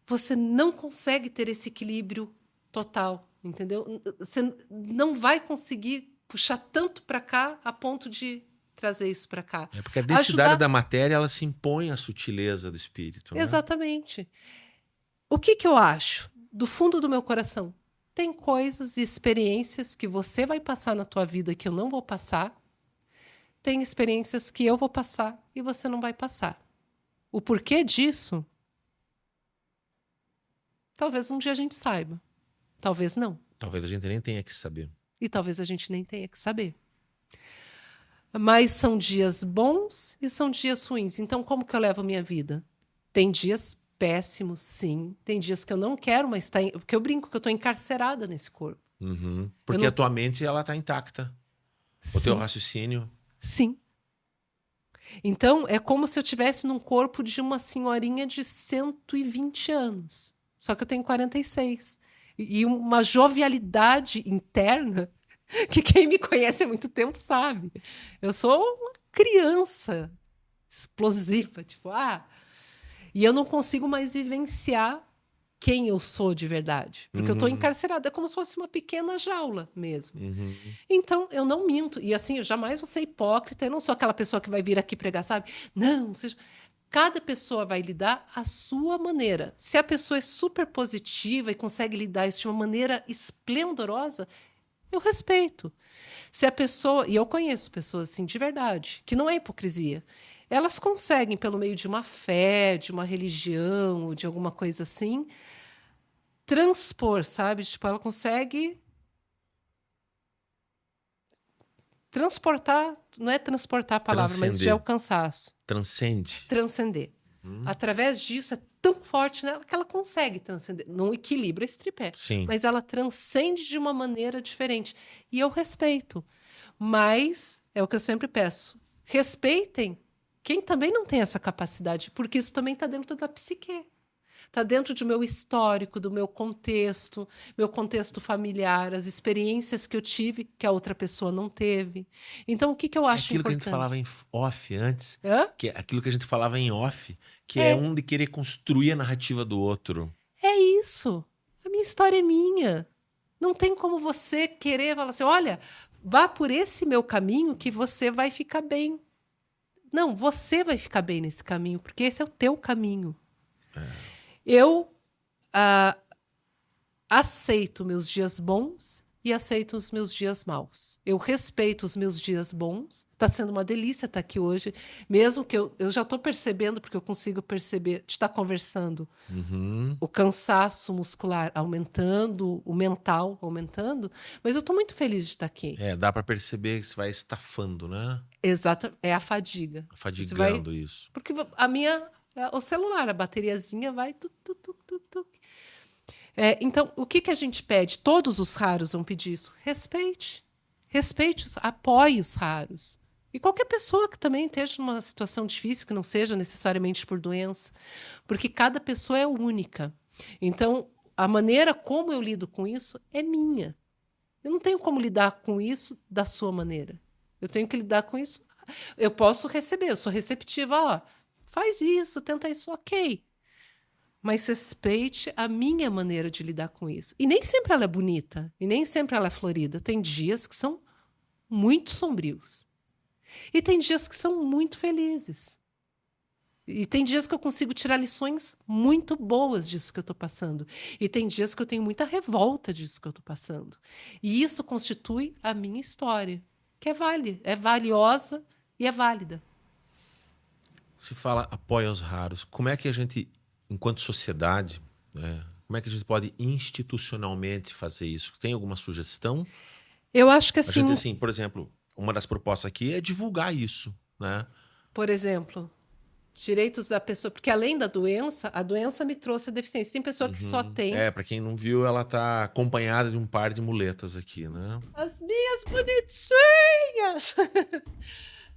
[SPEAKER 1] você não consegue ter esse equilíbrio total, entendeu? Você não vai conseguir puxar tanto para cá a ponto de trazer isso para cá.
[SPEAKER 2] É porque a densidade
[SPEAKER 1] Ajudar,
[SPEAKER 2] da matéria ela se impõe à sutileza do espírito, né?
[SPEAKER 1] exatamente. O que eu acho? Do fundo do meu coração, tem coisas e experiências que você vai passar na tua vida que eu não vou passar. Tem experiências que eu vou passar e você não vai passar. O porquê disso, talvez um dia a gente saiba. Talvez não.
[SPEAKER 2] Talvez a gente nem tenha que saber.
[SPEAKER 1] E talvez a gente nem tenha que saber. Mas são dias bons e são dias ruins. Então, como que eu levo a minha vida? Tem dias péssimos, sim. Tem dias que eu não quero mais estar. Porque eu brinco que eu estou encarcerada nesse corpo.
[SPEAKER 2] Uhum.
[SPEAKER 1] Eu
[SPEAKER 2] Porque a
[SPEAKER 1] não.
[SPEAKER 2] tua mente ela tá intacta. O teu
[SPEAKER 1] Sim,
[SPEAKER 2] raciocínio.
[SPEAKER 1] sim. Então, é como se eu estivesse num corpo de uma senhorinha de 120 anos. Só que eu tenho 46. E uma jovialidade interna que quem me conhece há muito tempo sabe. Eu sou uma criança explosiva, tipo, e eu não consigo mais vivenciar quem eu sou de verdade, porque eu estou
[SPEAKER 2] Uhum.
[SPEAKER 1] encarcerada, é como se fosse uma pequena jaula mesmo.
[SPEAKER 2] Uhum.
[SPEAKER 1] Então, eu não minto. E assim, eu jamais vou ser hipócrita, eu não sou aquela pessoa que vai vir aqui pregar, sabe? Não, seja. Cada pessoa vai lidar à sua maneira. Se a pessoa é super positiva e consegue lidar isso de uma maneira esplendorosa, eu respeito. Se a pessoa, e eu conheço pessoas assim de verdade, que não é hipocrisia, elas conseguem, pelo meio de uma fé, de uma religião, ou de alguma coisa assim, transpor, sabe? Tipo, ela consegue transportar, não é transportar a palavra, mas já é o
[SPEAKER 2] Transcender.
[SPEAKER 1] cansaço,
[SPEAKER 2] Transcende.
[SPEAKER 1] transcender. Através disso, é tão forte nela que ela consegue transcender. Não equilibra esse tripé,
[SPEAKER 2] Sim.
[SPEAKER 1] mas ela transcende de uma maneira diferente. E eu respeito. Mas é o que eu sempre peço: respeitem quem também não tem essa capacidade, porque isso também está dentro da psique. Está dentro do meu histórico, do meu contexto familiar, as experiências que eu tive que a outra pessoa não teve. Então, o que eu
[SPEAKER 2] É
[SPEAKER 1] acho
[SPEAKER 2] aquilo que a gente falava
[SPEAKER 1] importante?
[SPEAKER 2] em off antes,
[SPEAKER 1] Hã?
[SPEAKER 2] que é aquilo que a gente falava em off, que é
[SPEAKER 1] É,
[SPEAKER 2] um de querer construir a narrativa do outro.
[SPEAKER 1] é isso. A minha história é minha. Não tem como você querer falar assim: olha, vá por esse meu caminho que você vai ficar bem. Não, você vai ficar bem nesse caminho, porque esse é o teu caminho. Eu ah, aceito meus dias bons e aceito os meus dias maus. Eu respeito os meus dias bons. Está sendo uma delícia estar aqui hoje, mesmo que eu já estou percebendo, porque eu consigo perceber, de estar conversando,
[SPEAKER 2] Uhum.
[SPEAKER 1] o cansaço muscular aumentando, o mental aumentando, mas eu estou muito feliz de estar aqui.
[SPEAKER 2] É, dá pra perceber que você vai estafando, né?
[SPEAKER 1] Exato, é a fadiga. Você vai,
[SPEAKER 2] Fadigando isso.
[SPEAKER 1] porque o celular, a bateriazinha vai tuc, tuc, tuc, tuc, tuc. Então, o que a gente pede? Todos os raros vão pedir isso. Respeite. Respeite, apoie os raros. E qualquer pessoa que também esteja numa situação difícil, que não seja necessariamente por doença, porque cada pessoa é única. Então, a maneira como eu lido com isso é minha. Eu não tenho como lidar com isso da sua maneira. Eu tenho que lidar com isso Eu posso receber, eu sou receptiva. Ó, faz isso, tenta isso, ok. Mas respeite a minha maneira de lidar com isso. E nem sempre ela é bonita, e nem sempre ela é florida. Tem dias que são muito sombrios. E tem dias que são muito felizes. E tem dias que eu consigo tirar lições muito boas disso que eu estou passando. E tem dias que eu tenho muita revolta disso que eu estou passando. E isso constitui a minha história, que é valiosa e é válida.
[SPEAKER 2] Se fala apoio aos raros, como é que a gente, enquanto sociedade, né, como é que a gente pode institucionalmente fazer isso? Tem alguma sugestão?
[SPEAKER 1] Eu acho que
[SPEAKER 2] A gente,
[SPEAKER 1] assim,
[SPEAKER 2] assim, por exemplo, uma das propostas aqui é divulgar isso, né?
[SPEAKER 1] por exemplo, direitos da pessoa, porque além da doença, a doença me trouxe a deficiência. Tem pessoa que só tem
[SPEAKER 2] Para quem não viu, ela tá acompanhada de um par de muletas aqui, né?
[SPEAKER 1] as minhas bonitinhas.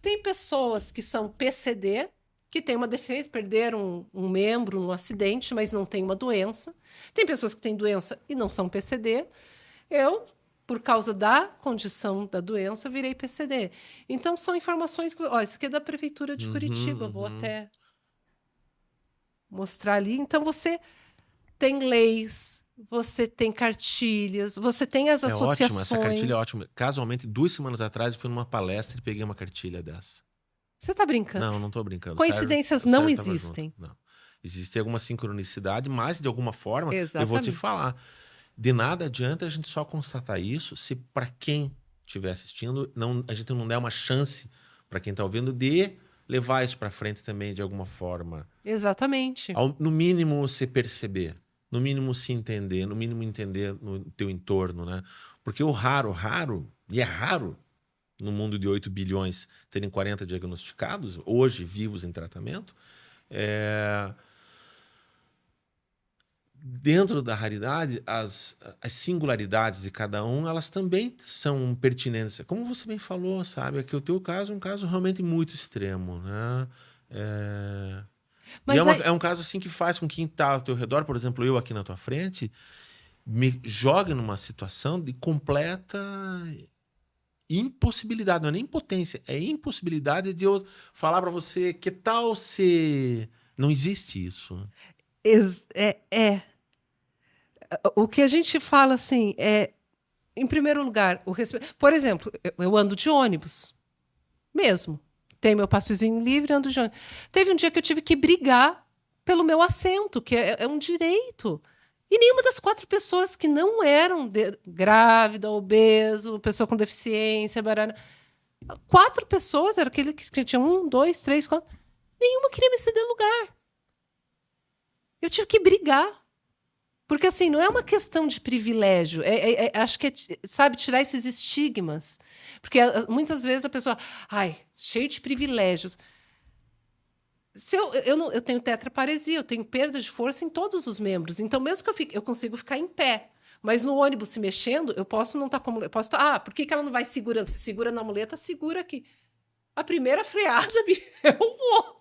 [SPEAKER 1] Tem pessoas que são PCD, que têm uma deficiência, perderam um membro num acidente, mas não têm uma doença. Tem pessoas que têm doença e não são PCD. Eu, por causa da condição da doença, virei PCD. Então, são informações que... Ó, isso aqui é da Prefeitura de Curitiba, vou até mostrar ali. Então, você tem leis, você tem cartilhas, você tem as
[SPEAKER 2] É ótimo, essa cartilha é
[SPEAKER 1] associações.
[SPEAKER 2] ótima. Casualmente, 2 semanas atrás, eu fui numa palestra e peguei uma cartilha dessa.
[SPEAKER 1] Você está brincando?
[SPEAKER 2] Não, não tô brincando.
[SPEAKER 1] Coincidências
[SPEAKER 2] O
[SPEAKER 1] não
[SPEAKER 2] Sérgio tava
[SPEAKER 1] existem.
[SPEAKER 2] junto. Não. Existe alguma sincronicidade, mas de alguma forma, eu vou te
[SPEAKER 1] Exatamente.
[SPEAKER 2] falar. De nada adianta a gente só constatar isso se para quem estiver assistindo, a gente não der uma chance para quem está ouvindo de levar isso para frente também de alguma forma.
[SPEAKER 1] Exatamente.
[SPEAKER 2] No mínimo se perceber, no mínimo se entender, no mínimo entender no teu entorno, né? Porque o raro, e é raro no mundo de 8 bilhões terem 40 diagnosticados, hoje vivos em tratamento, dentro da raridade, as singularidades de cada um, elas também são pertinentes. Como você bem falou, sabe? É que o teu caso é um caso realmente muito extremo, né?
[SPEAKER 1] Mas
[SPEAKER 2] É um caso assim que faz com que quem está ao teu redor, por exemplo, eu aqui na tua frente, me jogue numa situação de completa impossibilidade, não é nem impotência, é impossibilidade de eu falar para você que tal se... Não existe isso.
[SPEAKER 1] O que a gente fala assim é, em primeiro lugar, o respeito. Por exemplo, eu ando de ônibus, mesmo. Tenho meu passeiozinho livre, ando de ônibus. Teve um dia que eu tive que brigar pelo meu assento, que é um direito. E nenhuma das 4 pessoas que não eram grávida, obeso, pessoa com deficiência, barana, 4 pessoas, era aquele que tinha 1, 2, 3, 4. Nenhuma queria me ceder lugar. Eu tive que brigar. Porque, assim, não é uma questão de privilégio. Acho que sabe, tirar esses estigmas. Porque muitas vezes a pessoa... Ai, cheio de privilégios. Eu tenho tetraparesia, eu tenho perda de força em todos os membros. Então, mesmo que eu consigo ficar em pé, mas no ônibus se mexendo, eu posso não estar como... por que ela não vai segurando? Se segura na muleta, segura aqui. A primeira freada, eu vou...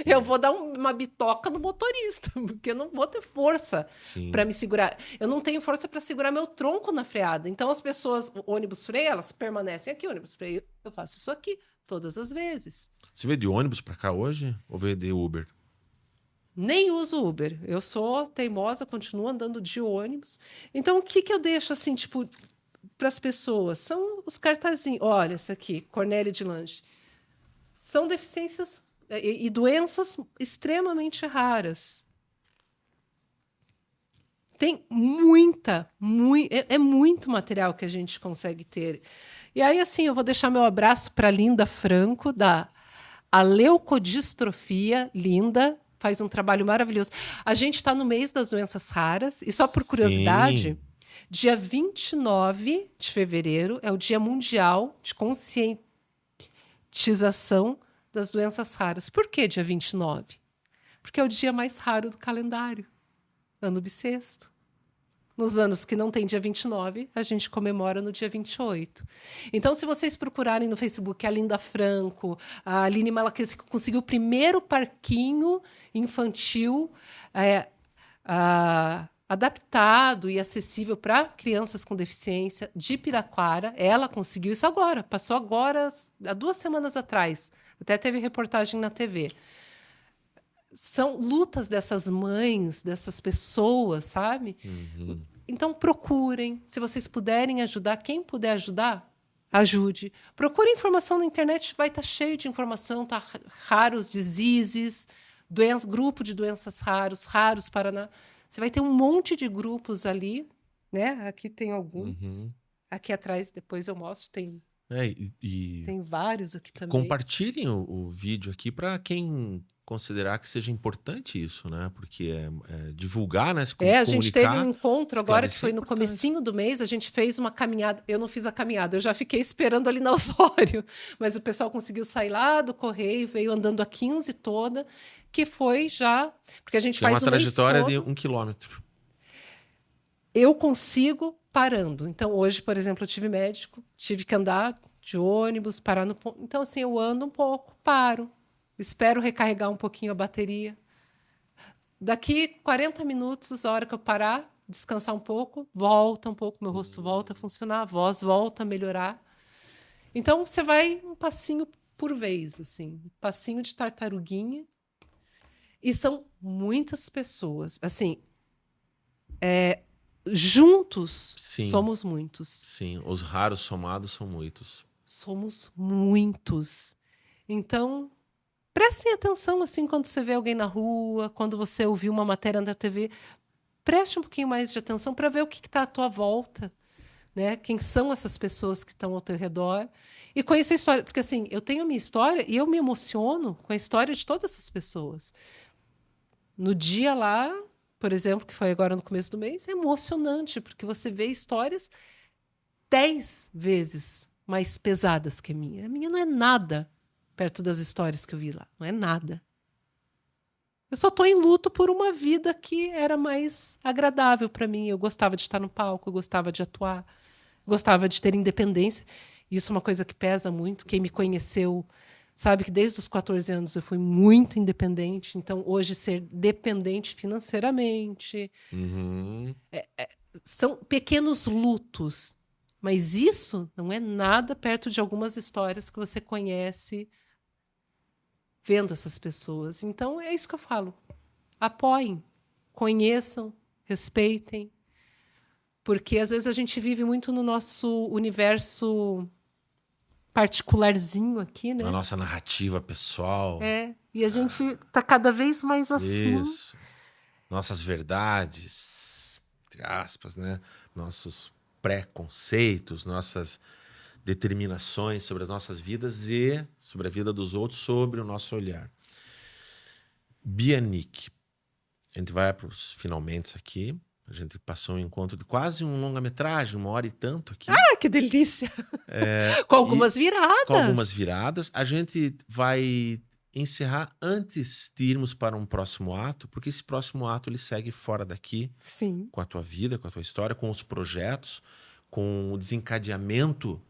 [SPEAKER 1] Eu vou dar uma bitoca no motorista, porque eu não vou ter força para me segurar. Eu não tenho força para segurar meu tronco na freada. Então, as pessoas, o ônibus freia, elas permanecem aqui. O ônibus freia, eu faço isso aqui todas as vezes.
[SPEAKER 2] Você veio de ônibus para cá hoje ou veio de Uber?
[SPEAKER 1] Nem uso Uber. Eu sou teimosa, continuo andando de ônibus. Então, o que eu deixo, assim, tipo, para as pessoas? São os cartazinhos. Olha, essa aqui, Cornélia de Lange. São deficiências e doenças extremamente raras. Tem é muito material que a gente consegue ter. E aí, assim, eu vou deixar meu abraço para a Linda Franco, a leucodistrofia. Linda faz um trabalho maravilhoso. A gente está no mês das doenças raras, e só por curiosidade, dia 29 de fevereiro é o Dia Mundial de Conscientização das Doenças Raras. Por que dia 29? Porque é o dia mais raro do calendário, ano bissexto. Nos anos que não tem dia 29, a gente comemora no dia 28. Então, se vocês procurarem no Facebook a Linda Franco, a Aline Malaquias, que conseguiu o primeiro parquinho infantil adaptado e acessível para crianças com deficiência de Piraquara. Ela conseguiu isso agora, passou agora, há 2 semanas atrás. Até teve reportagem na TV. São lutas dessas mães, dessas pessoas, sabe?
[SPEAKER 2] Uhum.
[SPEAKER 1] Então, procurem. Se vocês puderem ajudar, quem puder ajudar, ajude. Procure informação na internet, vai estar cheio de informação, tá? Raros diseases, grupo de doenças raros Paraná. Você vai ter um monte de grupos ali, né? Aqui tem alguns.
[SPEAKER 2] Uhum.
[SPEAKER 1] Aqui atrás, depois eu mostro, tem
[SPEAKER 2] E
[SPEAKER 1] vários aqui também.
[SPEAKER 2] compartilhem o vídeo aqui para quem considerar que seja importante isso, né? Porque é divulgar, né? Se
[SPEAKER 1] a gente teve um
[SPEAKER 2] comunicar,
[SPEAKER 1] encontro agora que
[SPEAKER 2] esclarecer
[SPEAKER 1] foi
[SPEAKER 2] é
[SPEAKER 1] no
[SPEAKER 2] importante.
[SPEAKER 1] comecinho do mês, a gente fez uma caminhada. Eu não fiz a caminhada, eu já fiquei esperando ali na Osório, mas o pessoal conseguiu sair lá do Correio, veio andando a 15 toda, que foi já... Porque a gente
[SPEAKER 2] Que é
[SPEAKER 1] faz
[SPEAKER 2] uma
[SPEAKER 1] o mês
[SPEAKER 2] trajetória de
[SPEAKER 1] todo.
[SPEAKER 2] 1 quilômetro.
[SPEAKER 1] Eu consigo parando. Então, hoje, por exemplo, eu tive médico, tive que andar de ônibus, parar no ponto. Então, assim, eu ando um pouco, paro, espero recarregar um pouquinho a bateria. Daqui 40 minutos, a hora que eu parar, descansar um pouco, volta um pouco, meu rosto volta a funcionar, a voz volta a melhorar. Então, você vai um passinho por vez, assim, um passinho de tartaruguinha. E são muitas pessoas. Assim, juntos,
[SPEAKER 2] Sim.
[SPEAKER 1] somos muitos.
[SPEAKER 2] Sim, os raros somados são muitos.
[SPEAKER 1] Somos muitos. Então, prestem atenção assim quando você vê alguém na rua, quando você ouviu uma matéria na TV, preste um pouquinho mais de atenção para ver o que está à tua volta, né? Quem são essas pessoas que estão ao teu redor e conhecer a história, porque assim, eu tenho a minha história e eu me emociono com a história de todas essas pessoas. No dia lá, por exemplo, que foi agora no começo do mês, é emocionante, porque você vê histórias 10 vezes mais pesadas que a minha. A minha não é nada perto das histórias que eu vi lá. Não é nada. Eu só estou em luto por uma vida que era mais agradável para mim. Eu gostava de estar no palco, eu gostava de atuar, gostava de ter independência. Isso é uma coisa que pesa muito. Quem me conheceu sabe que desde os 14 anos eu fui muito independente. Então, hoje, ser dependente financeiramente...
[SPEAKER 2] Uhum.
[SPEAKER 1] São pequenos lutos. Mas isso não é nada perto de algumas histórias que você conhece vendo essas pessoas. Então, é isso que eu falo. Apoiem, conheçam, respeitem. Porque, às vezes, a gente vive muito no nosso universo particularzinho aqui, né?
[SPEAKER 2] A nossa narrativa pessoal.
[SPEAKER 1] E a gente está cada vez mais assim.
[SPEAKER 2] Isso. Nossas verdades, entre aspas, né? Nossos preconceitos, nossas determinações sobre as nossas vidas e sobre a vida dos outros, sobre o nosso olhar. Bianic, a gente vai para os finalmente aqui. A gente passou um encontro de quase um longa-metragem, 1 hora e tanto aqui.
[SPEAKER 1] Ah, que delícia! Com algumas viradas.
[SPEAKER 2] Com algumas viradas. A gente vai encerrar antes de irmos para um próximo ato, porque esse próximo ato ele segue fora daqui.
[SPEAKER 1] Sim.
[SPEAKER 2] Com a tua vida, com a tua história, com os projetos, com o desencadeamento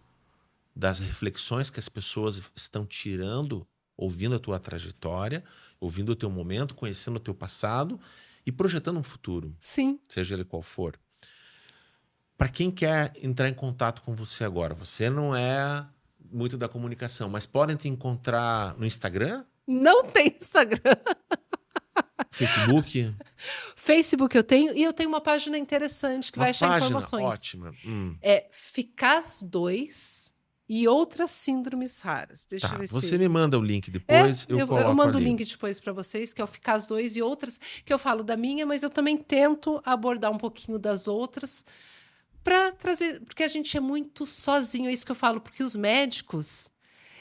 [SPEAKER 2] das reflexões que as pessoas estão tirando, ouvindo a tua trajetória, ouvindo o teu momento, conhecendo o teu passado e projetando um futuro.
[SPEAKER 1] Sim.
[SPEAKER 2] Seja ele qual for. Para quem quer entrar em contato com você agora, você não é muito da comunicação, mas podem te encontrar no Instagram?
[SPEAKER 1] Não tem Instagram.
[SPEAKER 2] Facebook?
[SPEAKER 1] Facebook eu tenho, e eu tenho uma página interessante que
[SPEAKER 2] Uma
[SPEAKER 1] vai achar
[SPEAKER 2] página
[SPEAKER 1] informações.
[SPEAKER 2] ótima.
[SPEAKER 1] É Ficaz 2 e outras síndromes raras. Deixa eu
[SPEAKER 2] Tá,
[SPEAKER 1] ver
[SPEAKER 2] você
[SPEAKER 1] se...
[SPEAKER 2] me manda o link depois, eu coloco
[SPEAKER 1] eu mando o
[SPEAKER 2] ali.
[SPEAKER 1] link depois para vocês, que é o Ficaz 2 e outras, que eu falo da minha, mas eu também tento abordar um pouquinho das outras para trazer, porque a gente é muito sozinho, é isso que eu falo, porque os médicos,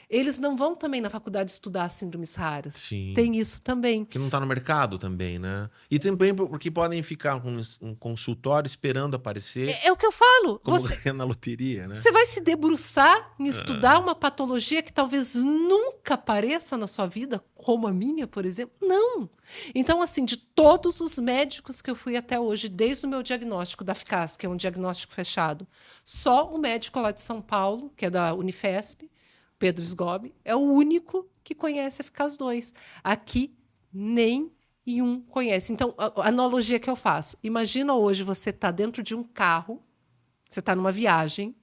[SPEAKER 1] eles não vão também na faculdade estudar síndromes raras.
[SPEAKER 2] Sim.
[SPEAKER 1] Tem isso também.
[SPEAKER 2] Que não está no mercado também, né? E também porque podem ficar com um consultório esperando aparecer.
[SPEAKER 1] É o que eu falo.
[SPEAKER 2] Como ganha na loteria, né?
[SPEAKER 1] Você vai se debruçar em estudar uma patologia que talvez nunca apareça na sua vida, como a minha, por exemplo? Não. Então, assim, de todos os médicos que eu fui até hoje, desde o meu diagnóstico da Ficaz, que é um diagnóstico fechado, só o médico lá de São Paulo, que é da Unifesp, Pedro Sgobi, é o único que conhece a Ficaz 2. Aqui, nem e um conhece. Então, a analogia que eu faço, imagina hoje você tá dentro de um carro, você tá numa viagem,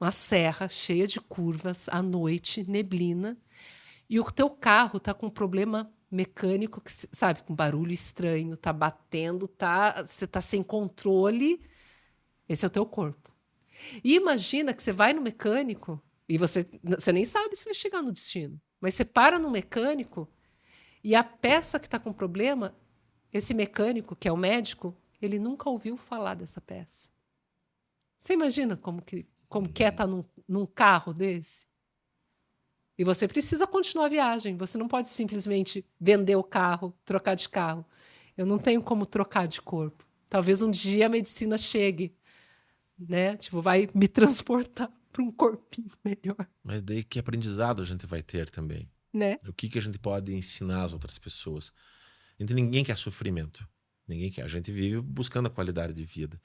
[SPEAKER 1] uma serra cheia de curvas, à noite, neblina, e o teu carro tá com um problema mecânico, que, sabe, com barulho estranho, tá batendo, você tá sem controle. Esse é o teu corpo. E imagina que você vai no mecânico e você nem sabe se vai chegar no destino, mas você para no mecânico e a peça que está com problema, esse mecânico, que é o médico, ele nunca ouviu falar dessa peça. Você imagina como que é estar num carro desse? E você precisa continuar a viagem. Você não pode simplesmente vender o carro, trocar de carro. Eu não tenho como trocar de corpo. Talvez um dia a medicina chegue, né? Tipo, vai me transportar para um corpinho melhor.
[SPEAKER 2] Mas daí que aprendizado a gente vai ter também?
[SPEAKER 1] Né?
[SPEAKER 2] O que a gente pode ensinar às outras pessoas? Então, ninguém quer sofrimento. Ninguém quer. A gente vive buscando a qualidade de vida.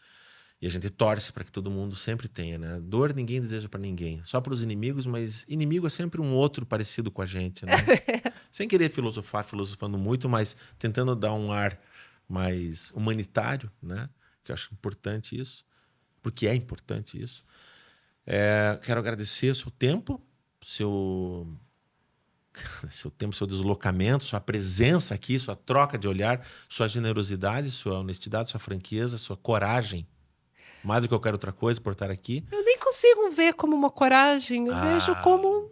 [SPEAKER 2] E a gente torce para que todo mundo sempre tenha, né? Dor ninguém deseja para ninguém. Só para os inimigos, mas inimigo é sempre um outro parecido com a gente, né? Sem querer filosofando muito, mas tentando dar um ar mais humanitário, né? Que eu acho importante isso. Porque é importante isso. Quero agradecer o seu tempo, seu tempo, seu deslocamento, sua presença aqui, sua troca de olhar, sua generosidade, sua honestidade, sua franqueza, sua coragem. Mais do que qualquer outra coisa por estar aqui.
[SPEAKER 1] Eu nem consigo ver como uma coragem, eu vejo como...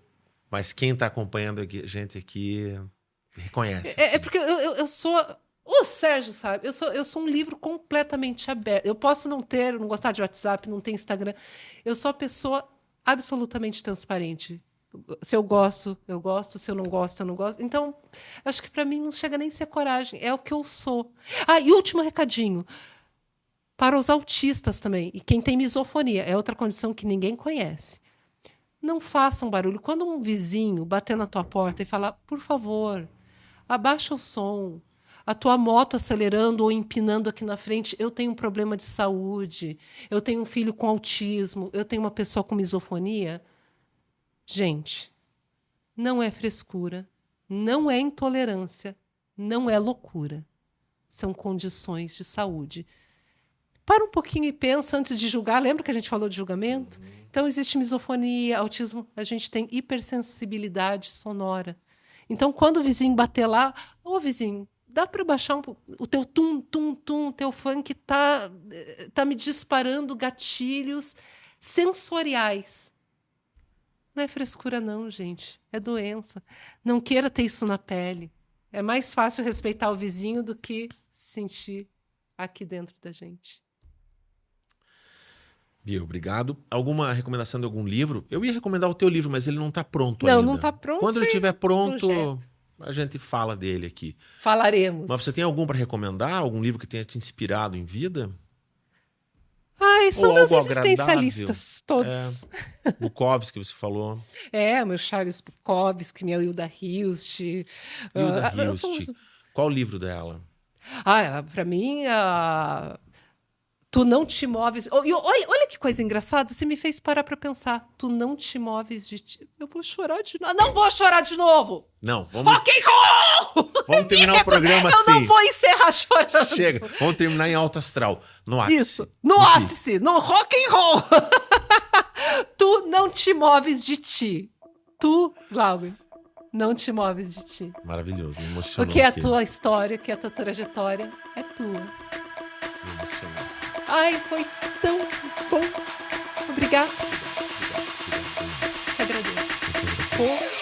[SPEAKER 2] Mas quem está acompanhando a gente aqui reconhece.
[SPEAKER 1] É porque eu sou... O Sérgio sabe, eu sou um livro completamente aberto. Eu posso não gostar de WhatsApp, não ter Instagram. Eu sou uma pessoa absolutamente transparente. Se eu gosto, eu gosto. Se eu não gosto, eu não gosto. Então, acho que para mim não chega nem a ser coragem. É o que eu sou. E último recadinho. Para os autistas também. E quem tem misofonia. É outra condição que ninguém conhece. Não façam barulho. Quando um vizinho bater na tua porta e falar, por favor, abaixa o som. A tua moto acelerando ou empinando aqui na frente, eu tenho um problema de saúde, eu tenho um filho com autismo, eu tenho uma pessoa com misofonia. Gente, não é frescura, não é intolerância, não é loucura. São condições de saúde. Para um pouquinho e pensa antes de julgar. Lembra que a gente falou de julgamento? Então, existe misofonia, autismo, a gente tem hipersensibilidade sonora. Então, quando o vizinho bater lá, vizinho, dá para baixar o teu tum-tum-tum, o teu funk tá me disparando gatilhos sensoriais. Não é frescura não, gente. É doença. Não queira ter isso na pele. É mais fácil respeitar o vizinho do que sentir aqui dentro da gente.
[SPEAKER 2] Bia, obrigado. Alguma recomendação de algum livro? Eu ia recomendar o teu livro, mas ele não está pronto ainda.
[SPEAKER 1] Não está pronto.
[SPEAKER 2] Quando ele estiver pronto,
[SPEAKER 1] projeto.
[SPEAKER 2] a gente fala dele aqui.
[SPEAKER 1] Falaremos.
[SPEAKER 2] Mas você tem algum para recomendar? Algum livro que tenha te inspirado em vida?
[SPEAKER 1] São
[SPEAKER 2] ou
[SPEAKER 1] meus
[SPEAKER 2] algo
[SPEAKER 1] existencialistas, todos.
[SPEAKER 2] Bukowski, que você falou.
[SPEAKER 1] Meu Charles Bukowski, minha Hilda Hilst.
[SPEAKER 2] Hilda Hilst. Qual o livro dela?
[SPEAKER 1] Para mim, Tu Não Te Moves... Olha que coisa engraçada, você me fez parar para pensar. Tu não te moves de ti. Eu vou chorar de novo. Não vou chorar de novo!
[SPEAKER 2] Não, vamos...
[SPEAKER 1] Rock and roll!
[SPEAKER 2] Vamos terminar o programa assim.
[SPEAKER 1] Eu não vou encerrar chorando.
[SPEAKER 2] Chega, vamos terminar em alto astral. No ápice.
[SPEAKER 1] Isso, no ápice, no rock and roll. Tu não te moves de ti. Tu, Glauber, não te moves de ti.
[SPEAKER 2] Maravilhoso, me emocionou.
[SPEAKER 1] Porque a tua história, que a tua trajetória é tua.
[SPEAKER 2] Me emocionou.
[SPEAKER 1] Foi tão bom. Obrigada. Te agradeço.